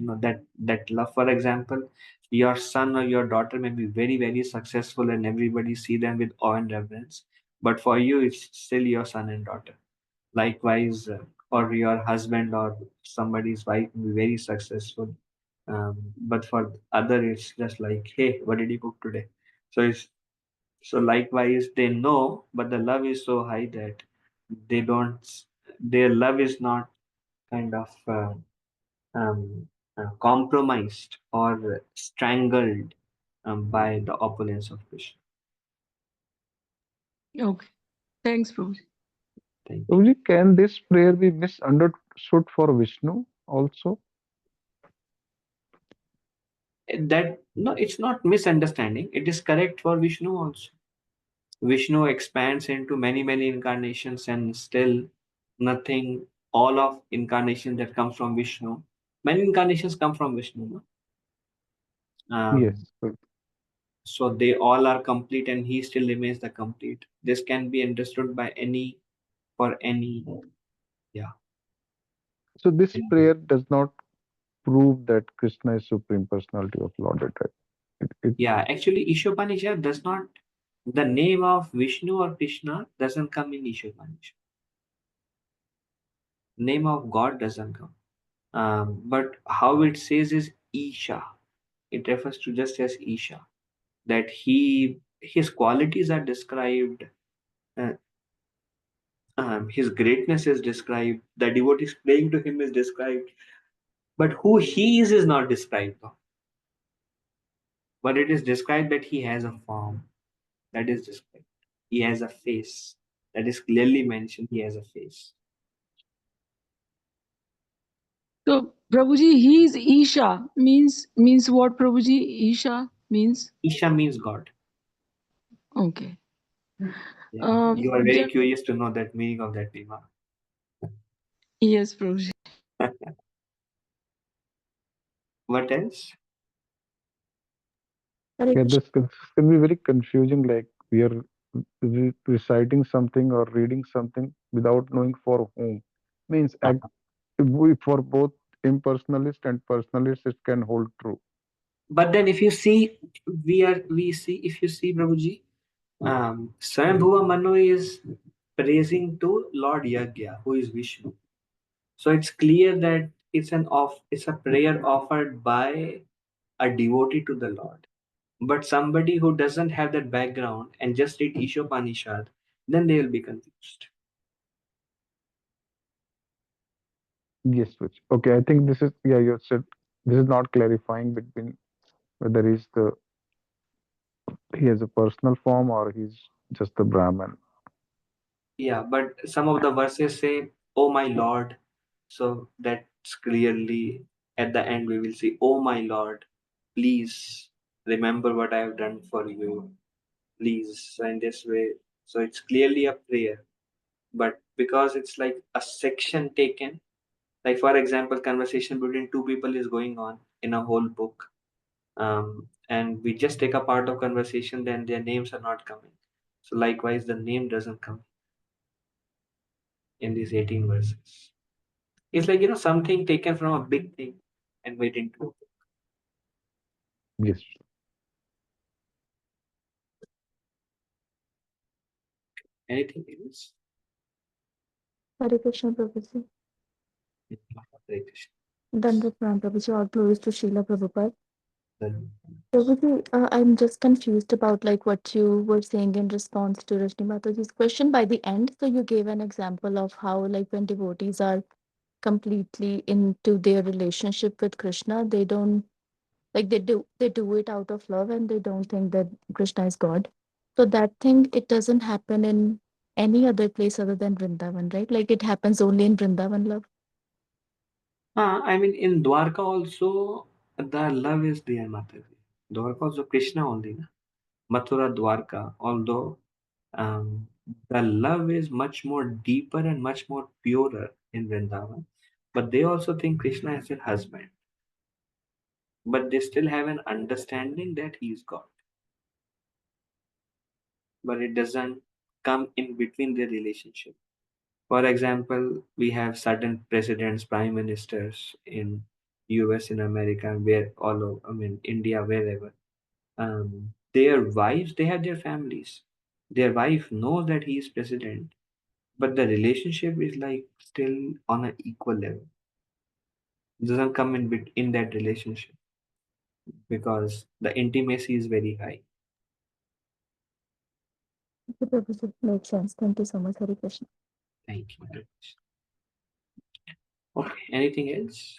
that love. For example, Your son or your daughter may be very, very successful and everybody see them with awe and reverence, but for you, it's still your son and daughter. Likewise, or your husband or somebody's wife may be very successful, but for other, it's just like, hey, what did you cook today? So it's so likewise they know, but the love is so high that they don't. Their love is not kind of um, compromised or strangled by the opulence of Krishna. Okay. Thanks, Prabhuji. Thank you. Prabhuji, can this prayer be misunderstood for Vishnu also? That no, it's not misunderstanding. It is correct for Vishnu also. Vishnu expands into many, many incarnations and still nothing, all of incarnation that comes from Vishnu. Many incarnations come from Vishnu. No? Yes. So they all are complete and he still remains the complete. This can be understood by any, for any. Yeah. So this prayer does not prove that Krishna is Supreme Personality of Lordhead, right? Yeah, actually, Isopanishad does not, the name of Vishnu or Krishna doesn't come in Isopanishad. Name of God doesn't come. But how it says is Isha. It refers to just as Isha. That his qualities are described, uh, his greatness is described, the devotees praying to him is described, but who he is not described. Though. But it is described that he has a form. That is described. He has a face. That is clearly mentioned. He has a face. So, Prabhuji, he is Isha. Means what, Prabhuji? Isha means? Isha means God. Okay. Yeah. You are very Just, curious to know that meaning of that name. Huh? yes, Prabhuji. What else? Hare Yeah, Krishna. this can be very confusing. Like we are reciting something or reading something without knowing for whom. Means for both impersonalist and personalist, it can hold true. But then if you see, if you see Prabhuji, Swayambhuva Manu is praising to Lord Yagya, who is Vishnu. So it's clear that it's a prayer offered by a devotee to the Lord. But somebody who doesn't have that background and just read Ishopanishad, then they will be confused. Yes, which okay. I think this is you said this is not clarifying between whether he has a personal form or he's just a Brahman. Yeah, but some of the verses say, "Oh my Lord," so that's clearly at the end we will see, "Oh my Lord, please remember what I have done for you, please." So in this way, so it's clearly a prayer, but because it's like a section taken, like for example, conversation between two people is going on in a whole book, and we just take a part of conversation, then their names are not coming. So likewise, the name doesn't come in these 18 verses. It's like, something taken from a big thing and made into Yes. anything else. Hare Krishna, Prabhuji. Hare Krishna. Dandavat Pranam, Prabhuji. All glories to Srila Prabhupada. Then, Prabhuji, I'm just confused about like what you were saying in response to Rashni Mataji's question by the end. So you gave an example of how like when devotees are completely into their relationship with Krishna, they don't like they do it out of love and they don't think that Krishna is God. So that thing it doesn't happen in any other place other than Vrindavan, right? Like it happens only in Vrindavan love. I mean, in Dwarka also, the love is there, Mataji. Dwarka also Krishna only, na? Mathura Dwarka, although um, the love is much more deeper and much more purer in Vrindavan, but they also think Krishna is their husband, but they still have an understanding that he is God, but it doesn't come in between their relationship. For example, we have certain presidents, prime ministers in US, in America, where all over, I mean, India, wherever. Their wives, they have their families. Their wife knows that he is president, but the relationship is like still on an equal level. It doesn't come in that relationship because the intimacy is very high. Prabhuji, makes sense. Thank you so much, Hare Krishna. Thank you very much. Okay, anything else?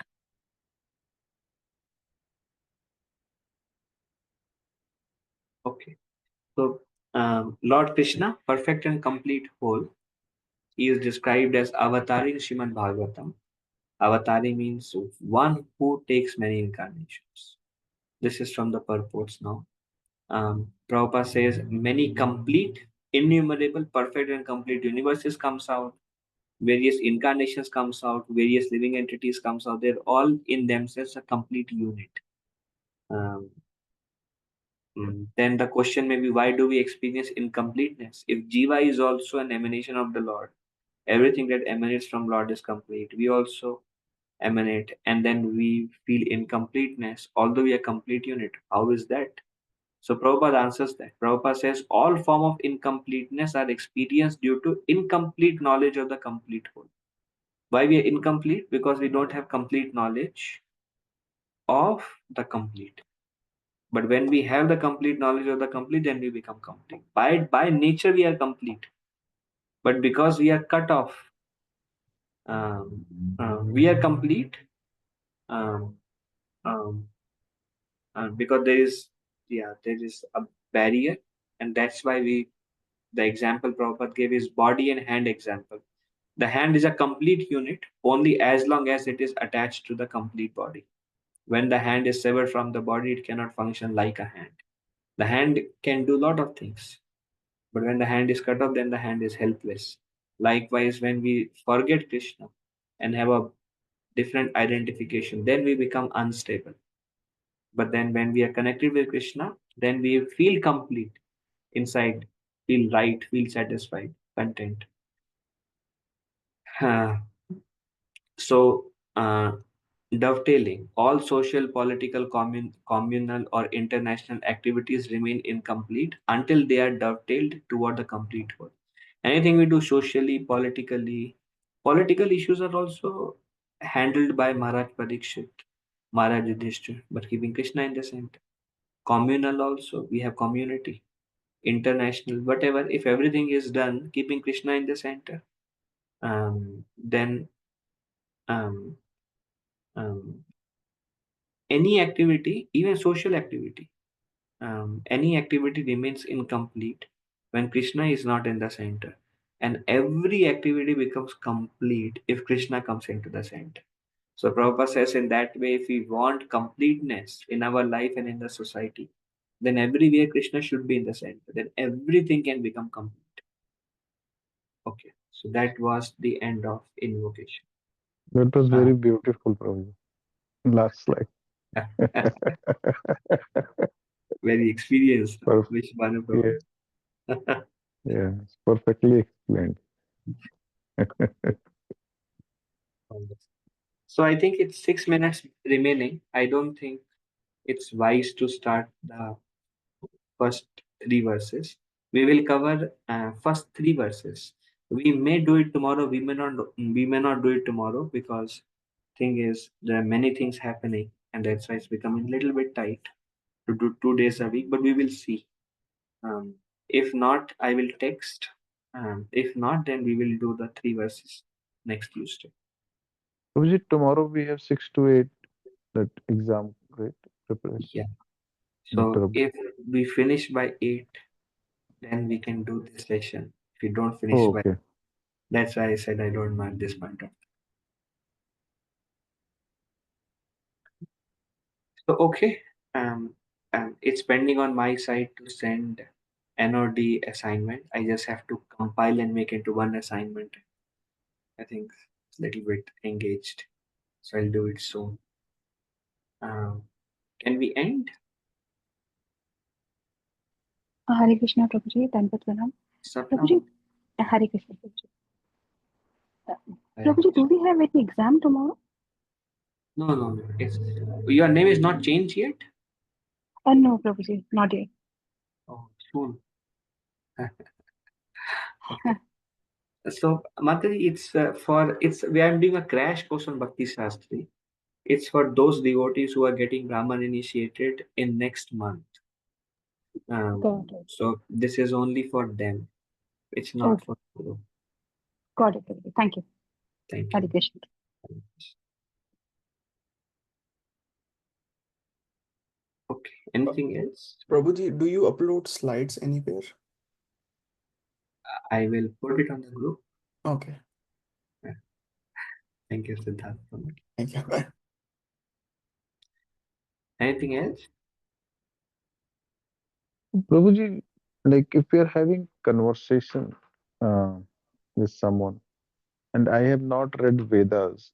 Okay. So, Lord Krishna, perfect and complete whole, he is described as Avatari in Srimad Bhagavatam. Avatari means one who takes many incarnations. This is from the purports now. Prabhupada says many complete, innumerable, perfect and complete universes comes out, various incarnations comes out, various living entities comes out. They're all in themselves a complete unit. Um, then the question may be, why do we experience incompleteness? If Jiva is also an emanation of the Lord, everything that emanates from Lord is complete. We also emanate, and then we feel incompleteness, although we are complete unit. How is that? So Prabhupada answers that. Prabhupada says all form of incompleteness are experienced due to incomplete knowledge of the complete whole. Why we are incomplete? Because we don't have complete knowledge of the complete. But when we have the complete knowledge of the complete, then we become complete. By nature, we are complete. But because we are cut off, we are complete. Um, um, because there is a barrier, and that's why the example Prabhupada gave is body and hand example. The hand is a complete unit only as long as it is attached to the complete body. When the hand is severed from the body, it cannot function like a hand. The hand can do a lot of things, but when the hand is cut off, then the hand is helpless. Likewise, when we forget Krishna and have a different identification, then we become unstable. But then when we are connected with Krishna, then we feel complete inside, feel right, feel satisfied, content. Uh, so, dovetailing, all social, political, communal, or international activities remain incomplete until they are dovetailed toward the complete whole. Anything we do socially, politically, political issues are also handled by Maharaj Parikshit, Maharaj Yudhishthir, but keeping Krishna in the center. Communal also, we have community. International, whatever, if everything is done, keeping Krishna in the center, then um, um, any activity, even social activity, any activity remains incomplete when Krishna is not in the center. And every activity becomes complete if Krishna comes into the center. So Prabhupada says in that way, if we want completeness in our life and in the society, then everywhere Krishna should be in the center. Then everything can become complete. Okay, so that was the end of invocation. That was Uh, very beautiful, Prabhu. Last slide. very experienced, Perf- Vishwanu yeah, Prabhu. yeah, it's perfectly explained. So I think it's 6 minutes remaining. I don't think it's wise to start the first three verses. We will cover first three verses. We may do it tomorrow. We may not. We may not do it tomorrow because thing is there are many things happening, and that's why it's becoming a little bit tight to do 2 days a week. But we will see. Um, if not, I will text. If not, then we will do the three verses next Tuesday. Abhijit, tomorrow we have 6 to 8 that exam, right? Preparation. Yeah. Dr. So Abhi. if we finish by 8, then we can do this session. If we don't finish Oh, by, okay. that's why I said I don't know at this point of. So okay, um, it's pending on my side to send NOD assignment. I just have to compile and make into one assignment. I think it's a little bit engaged, so I'll do it soon. Can we end? Hare Krishna, Prabhuji. Dandavat Pranam. Sapna? Prabhuji, Hare Krishna, Prabhuji. Prabhuji, do we have any exam tomorrow? No. It's your name is not changed yet. No, Prabhuji, not yet. Oh, soon. Okay. So, Mataji, it's we are doing a crash course on Bhakti Shastri. It's for those devotees who are getting Brahman initiated in next month. Got it. So this is only for them. It's not Okay, for you. got it, Prabhuji. Thank you. Thank Hare you. Krishna. Okay. Anything else? Prabhuji, do you upload slides anywhere? I will put it on the group. Okay, Thank you, Siddharth. thank you. Anything else? Prabhuji, like if we are having conversation uh, with someone, and I have not read Vedas,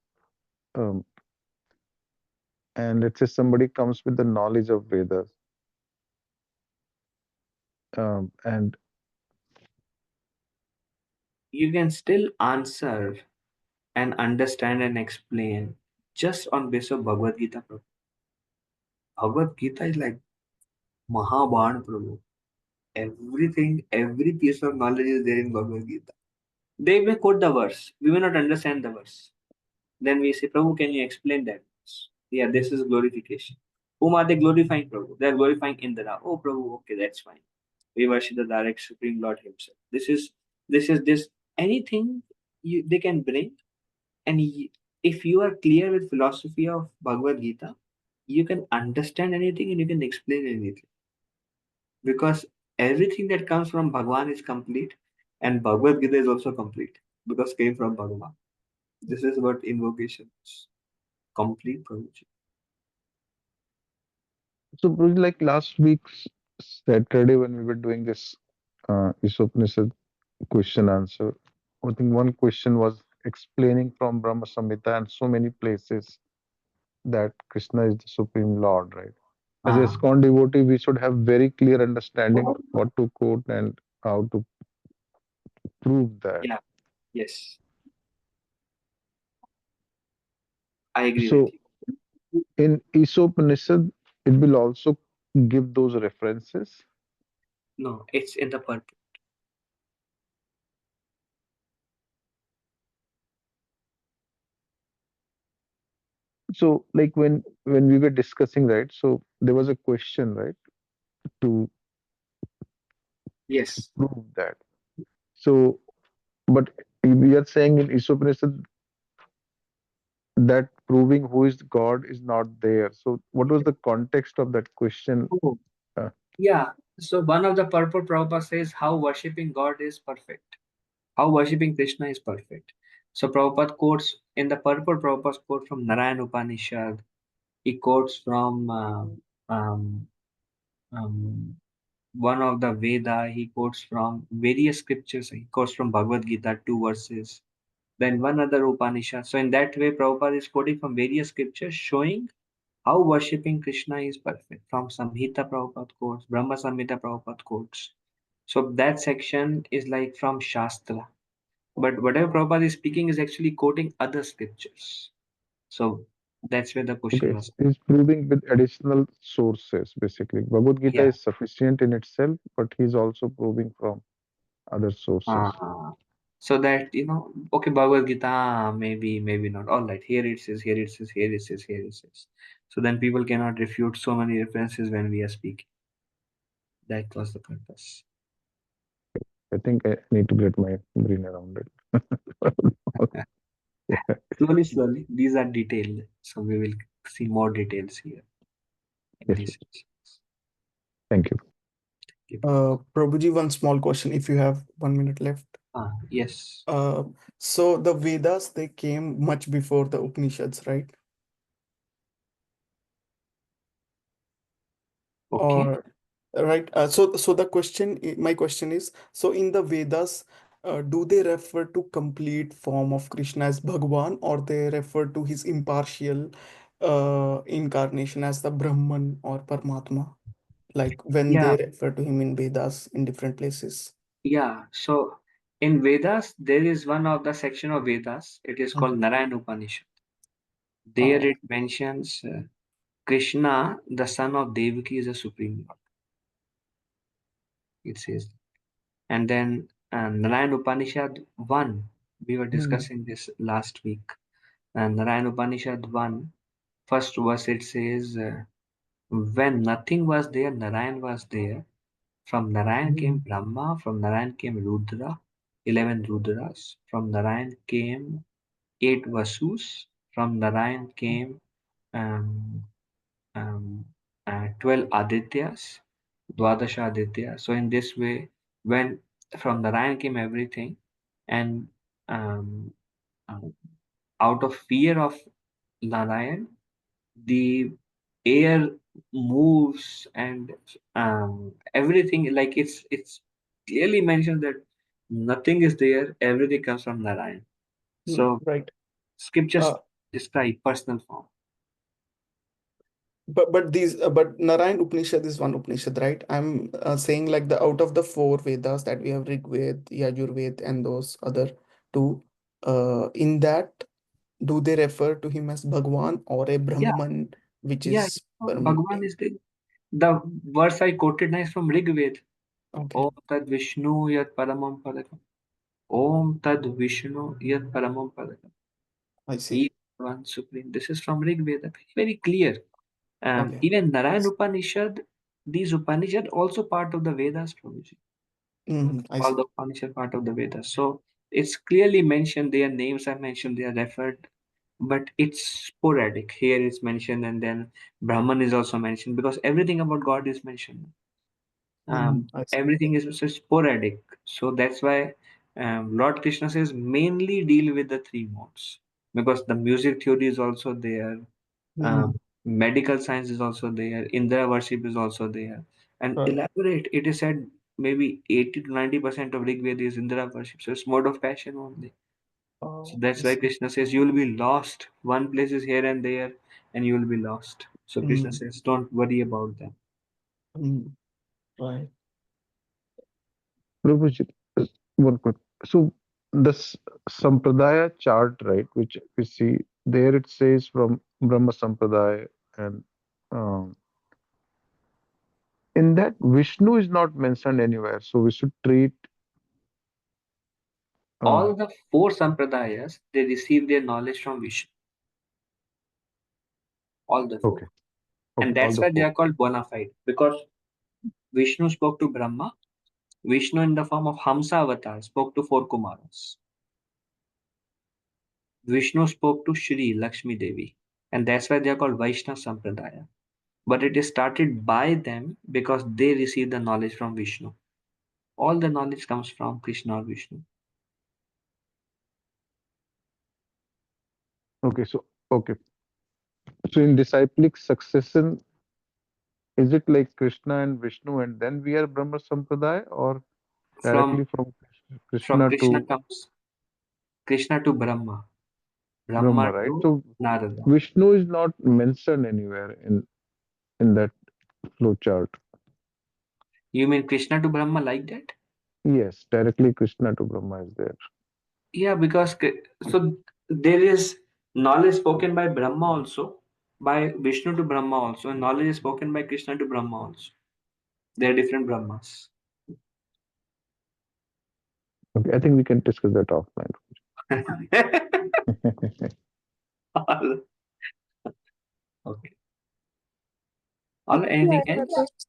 um, and let's say somebody comes with the knowledge of Vedas, and You can still answer and understand and explain just on basis of Bhagavad Gita. Prabhu. Bhagavad Gita is like Mahabharata, Prabhu. Everything, every piece of knowledge is there in Bhagavad Gita. They may quote the verse. We may not understand the verse. Then we say, Prabhu, can you explain that? Yeah, this is glorification. Whom are they glorifying, Prabhu? They are glorifying Indra. Oh, Prabhu, okay, that's fine. We worship the direct Supreme Lord Himself. This. Anything they can bring, and if you are clear with philosophy of Bhagavad Gita, you can understand anything and you can explain anything because everything that comes from Bhagwan is complete, and Bhagavad Gita is also complete because came from Bhagavan. This is what invocation is. Complete Prabhuji. so Prabhuji, like last week's Saturday when we were doing this Isopanishad question answer, I think one question was explaining from Brahma Samhita and so many places that Krishna is the Supreme Lord, right? As a Ah, ISKCON devotee, we should have very clear understanding what to quote and how to prove that. yeah, yes, I agree with So you. in Isopanishad, it will also give those references. No, it's in the purpose. So like when we were discussing, right? So there was a question, right, to Yes. prove that. So, but we are saying in Isopanishad that proving who is God is not there. So, what was the context of that question? Oh, Uh, yeah. So one of the purport Prabhupada says how worshipping God is perfect. How worshipping Krishna is perfect. So Prabhupada quotes in the purport, Prabhupada quote from Narayan Upanishad. He quotes from um, um, one of the Veda. He quotes from various scriptures. He quotes from Bhagavad Gita, 2 verses. Then one other Upanishad. So in that way, Prabhupada is quoting from various scriptures showing how worshipping Krishna is perfect. From Samhita Prabhupada quotes, Brahma Samhita Prabhupada quotes. So that section is like from Shastra. But whatever Prabhupada is speaking is actually quoting other scriptures. So that's where the question okay, was. he's proving with additional sources basically. Bhagavad Gita Yeah. is sufficient in itself, but he's also proving from other sources. So that, okay, Bhagavad Gita, maybe not. All right, here it says, here it says, here it says, here it says. So then people cannot refute so many references when we are speaking. That was the purpose. I think I need to get my brain around it. Yeah. Slowly. These are detailed. So we will see more details here in Yes, this. thank you. Prabhuji, one small question if you have 1 minute left. Yes. So the Vedas, they came much before the Upanishads, right? Okay. Or right? So the question, my question is, so in the Vedas, do they refer to complete form of Krishna as Bhagwan, or they refer to his impartial incarnation as the Brahman or Paramatma? Like when Yeah. they refer to him in Vedas in different places. Yeah. So in Vedas, there is one of the section of Vedas. It is called Mhm. Narayan Upanishad. There it mentions Krishna, the son of Devaki, is a supreme lord. It says, and then Narayan Upanishad 1. We were discussing this last week. And Narayan Upanishad 1, first verse, it says, when nothing was there, Narayan was there. From Narayan came Brahma, from Narayan came Rudra, 11 Rudras. From Narayan came 8 Vasus. From Narayan came um, um, 12 Adityas, Dwadasha Aditya. So in this way, when from Narayan came everything, and um, um, out of fear of Narayan, the air moves and everything, like it's clearly mentioned that nothing is there, everything comes from Narayan. So Right. scriptures Uh, describe personal form. but Narayan Upanishad is one Upanishad, right? I'm saying like the out of the four Vedas that we have, Rig Ved, Yajur and those other two, in that, do they refer to him as Bhagwan or a Yeah, Brahman, which yeah. is Bhagavan is the verse I quoted now is from Rig Ved. okay? Om Tad Vishnu Yat Paramam Padakam. Om Tad Vishnu Yat Paramam Padakam. I see. He is one supreme. This is from Rig Veda. Very clear. Okay. Even Narayan Upanishad, these Upanishad also part of the Vedas, Prabhuji. I All see. the Upanishad part of the Vedas. So it's clearly mentioned, their names are mentioned, they are referred, but it's sporadic. Here it's mentioned, and then Brahman is also mentioned, because everything about God is mentioned. I see. Everything is so sporadic. So that's why Lord Krishna says mainly deal with the three modes, because the music theory is also there, medical science is also there, Indra worship is also there, and Right. elaborate. It is said maybe 80 to 90% of Rig Veda is Indra worship, so it's mode of passion only. So that's I why see. Krishna says you will be lost. One place is here and there, and you will be lost. So Krishna says, don't worry about them. Right. Prabhuji, one quick. So this Sampradaya chart, right, which we see there, it says from Brahma Sampradaya, and um, in that Vishnu is not mentioned anywhere. So we should treat. All the four sampradayas, they receive their knowledge from Vishnu. All the four. Okay. And Okay. All that's the why they four. are called bona fide, because Vishnu spoke to Brahma. Vishnu, in the form of Hamsa avatar, spoke to four Kumaras. Vishnu spoke to Shri Lakshmi Devi. And that's why they are called Vaishnava Sampradaya. But it is started by them because they received the knowledge from Vishnu. All the knowledge comes from Krishna or Vishnu. Okay. So okay. So in disciplic succession, is it like Krishna and Vishnu, and then we are Brahma Sampradaya, or From directly from from Krishna Krishna to comes Krishna to Brahma, Brahma Brahma, right? to So Narada. Vishnu is not mentioned anywhere in that flow chart. You mean Krishna to Brahma like that? Yes, directly Krishna to Brahma is there. Yeah, because so there is knowledge spoken by Brahma also, by Vishnu to Brahma also, and knowledge is spoken by Krishna to Brahma also. They are different Brahmas. Okay, I think we can discuss that offline. Okay. All right, Yeah, anything I have else?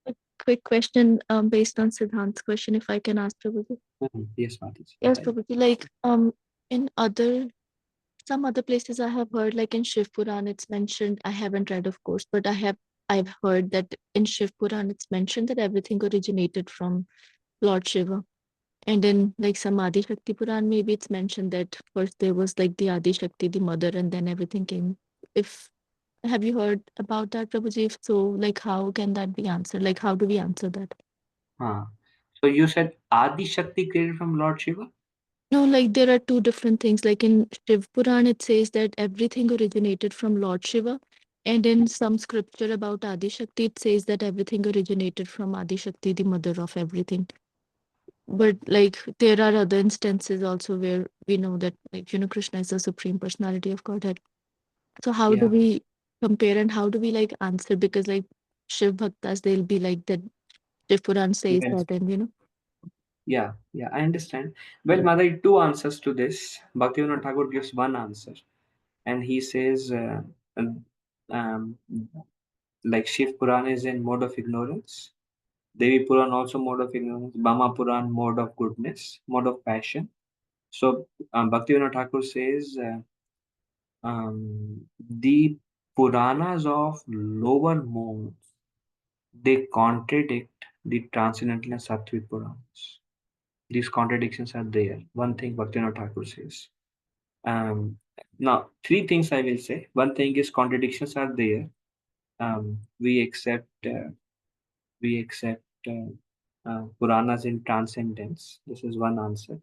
a quick question based on Siddhant's question, if I can ask Prabhuji. Yes, Mataji. Yes, Bataiye. Prabhuji, like in some other places I have heard, like in Shiv Puran, it's mentioned, I haven't read, of course, but I've heard that in Shiv Puran it's mentioned that everything originated from Lord Shiva. And in like some Adi Shakti Puran, maybe it's mentioned that first there was like the Adi Shakti, the mother, and then everything came. If Have you heard about that, Prabhuji? If so, like how can that be answered? Like how do we answer that? So you said Adi Shakti created from Lord Shiva? No, like there are two different things. Like in Shiv Puran, it says that everything originated from Lord Shiva. And in some scripture about Adi Shakti, it says that everything originated from Adi Shakti, the mother of everything. but like there are other instances also where we know that like Krishna is the supreme personality of Godhead. So how do Yeah. we compare and how do we like answer? Because like Shiv Bhaktas, they'll be like that Shiv Puran says Yes. that, and Yeah, I understand. Well, Mother, two answers to this. Bhaktivinoda Thakur gives one answer, and he says, um, like Shiv Puran is in mode of ignorance, Devi Puran also mode of ignorance, Brahma Puran mode of goodness, mode of passion. So Bhaktivinoda Thakur says the Puranas of lower modes, they contradict the transcendental and Sattvic Puranas. These contradictions are there. One thing Bhaktivinoda Thakur says. Um, Now, three things I will say. One thing is contradictions are there. We accept Puranas in transcendence. This is one answer.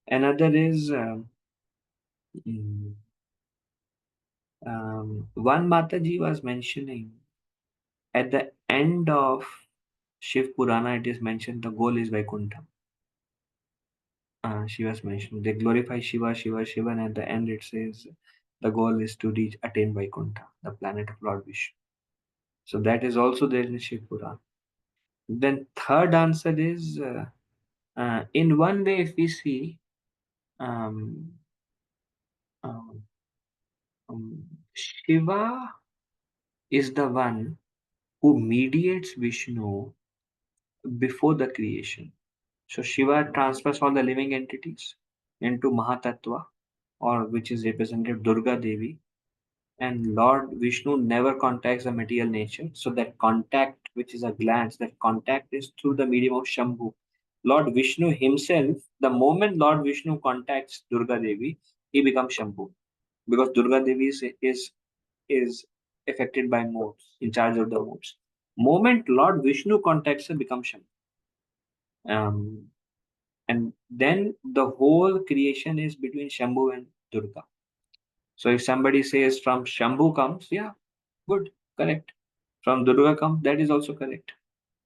Another is mm, one Mataji was mentioning at the end of Shiv Purana. It is mentioned the goal is Vaikuntha. She was mentioned they glorify Shiva, Shiva, Shiva, and at the end it says the goal is to reach attain Vaikuntha, the planet of Lord Vishnu. So that is also there in Shiv Purana. Then third answer is in one way, if we see um, um, Shiva is the one who mediates Vishnu before the creation. So Shiva transfers all the living entities into Mahatattva, or which is represented Durga Devi, and Lord Vishnu never contacts the material nature. So that contact, which is a glance, that contact is through the medium of Shambhu. Lord Vishnu himself, the moment Lord Vishnu contacts Durga Devi, he becomes Shambhu, because Durga Devi is affected by modes, in charge of the modes. Moment Lord Vishnu contacts her, becomes Shambhu. And then the whole creation is between Shambhu and Durga. So if somebody says from Shambhu comes, yeah, good, correct. From Durga comes, that is also correct.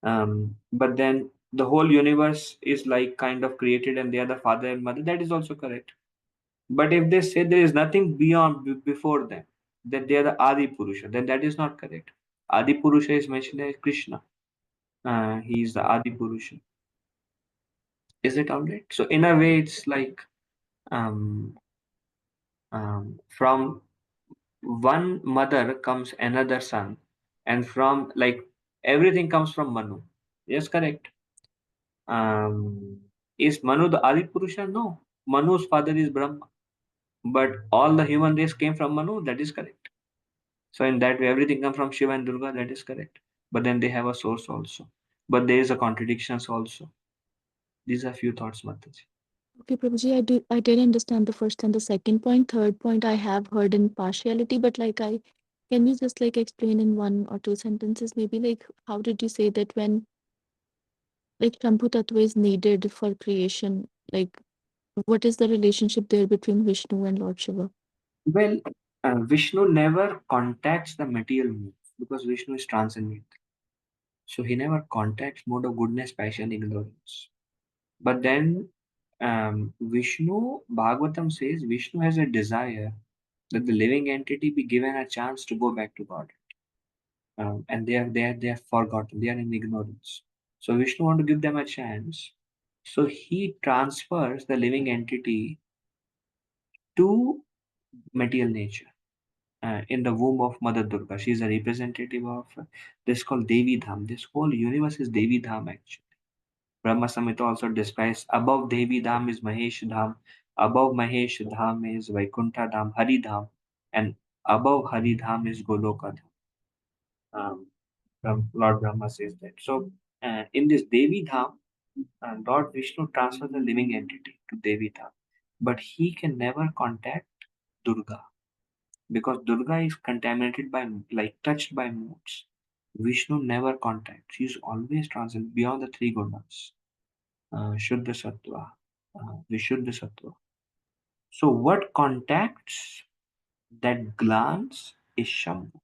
But then the whole universe is like kind of created and they are the father and mother, that is also correct. But if they say there is nothing beyond before them, that they are the Adi Purusha, then that is not correct. Adi Purusha is mentioned as Krishna. He is the Adi Purusha. Is it alright? So in a way, it's like um, from one mother comes another son, and from like everything comes from Manu. Yes, correct. Um, is Manu the Adi Purusha? No. Manu's father is Brahma, but all the human race came from Manu. That is correct. So in that way, everything comes from Shiva and Durga. That is correct. But then they have a source also. But there is a contradictions also. These are few thoughts, Mataji. Okay, Prabhuji, I did understand the first and the second point. Third point I have heard in partiality, but like can you just like explain in one or two sentences maybe like how did you say that when like Shambhu Tattva is needed for creation, like what is the relationship there between Vishnu and Lord Shiva? Well, Vishnu never contacts the material mood because Vishnu is transcendent. So he never contacts mode of goodness, passion, ignorance. But then Vishnu, Bhagavatam says Vishnu has a desire that the living entity be given a chance to go back to God. And they are forgotten, they are in ignorance. So Vishnu want to give them a chance. So he transfers the living entity to material nature. In the womb of Mother Durga. She is a representative of this called Devi Dham. This whole universe is Devi Dham actually. Brahma Samhita also describes above Devi Dham is Mahesh Dham, above Mahesh Dham is Vaikuntha Dham, Hari Dham, and above Hari Dham is Goloka Dham. Lord Brahma says that. So in this Devi Dham, Lord Vishnu transfers the living entity to Devi Dham, but he can never contact Durga because Durga is contaminated by, like, touched by moods. Vishnu never contacts. He is always transcendent beyond the three gunas. Shuddha Sattva, Vishuddha Sattva. So what contacts that glance is Shambhu.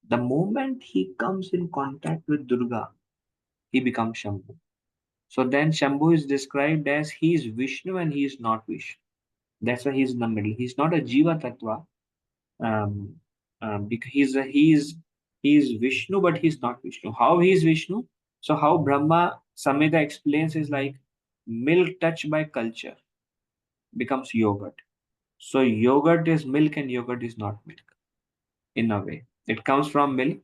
The moment he comes in contact with Durga, he becomes Shambhu. So then Shambhu is described as he is Vishnu and he is not Vishnu. That's why he's in the middle. He's not a Jiva Tattva. Because he is Vishnu, but he's not Vishnu. How he is Vishnu? So how Brahma Samhita explains is like milk touched by culture becomes yogurt. So yogurt is milk and yogurt is not milk in a way. It comes from milk,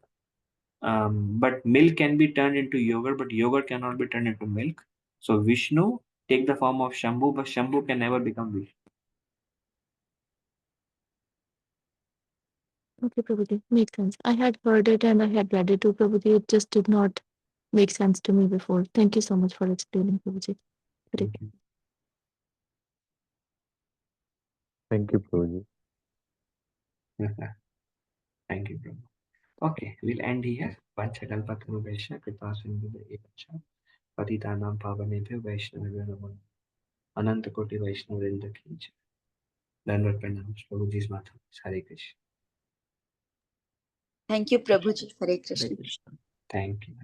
but milk can be turned into yogurt, but yogurt cannot be turned into milk. So Vishnu take the form of Shambhu, but Shambhu can never become Vishnu. Okay, Prabhuji, makes sense. I had heard it and I had read it too, Prabhuji. It just did not make sense to me before. Thank you so much for explaining, Prabhuji. Hare Thank you. Thank you, Prabhuji. Thank you, Brahma. Okay, we'll end here. Vanchakalpatarubhesha kripa sindhu पतितानां पावनेभ्यो वैष्णवेभ्यो नमः अनंत कोटि वैष्णव वृंद की जय धन्यवाद प्रणाम प्रभु जी माता Hare Krishna Thank you, Prabhuji. Hare Krishna. Krishna. Thank you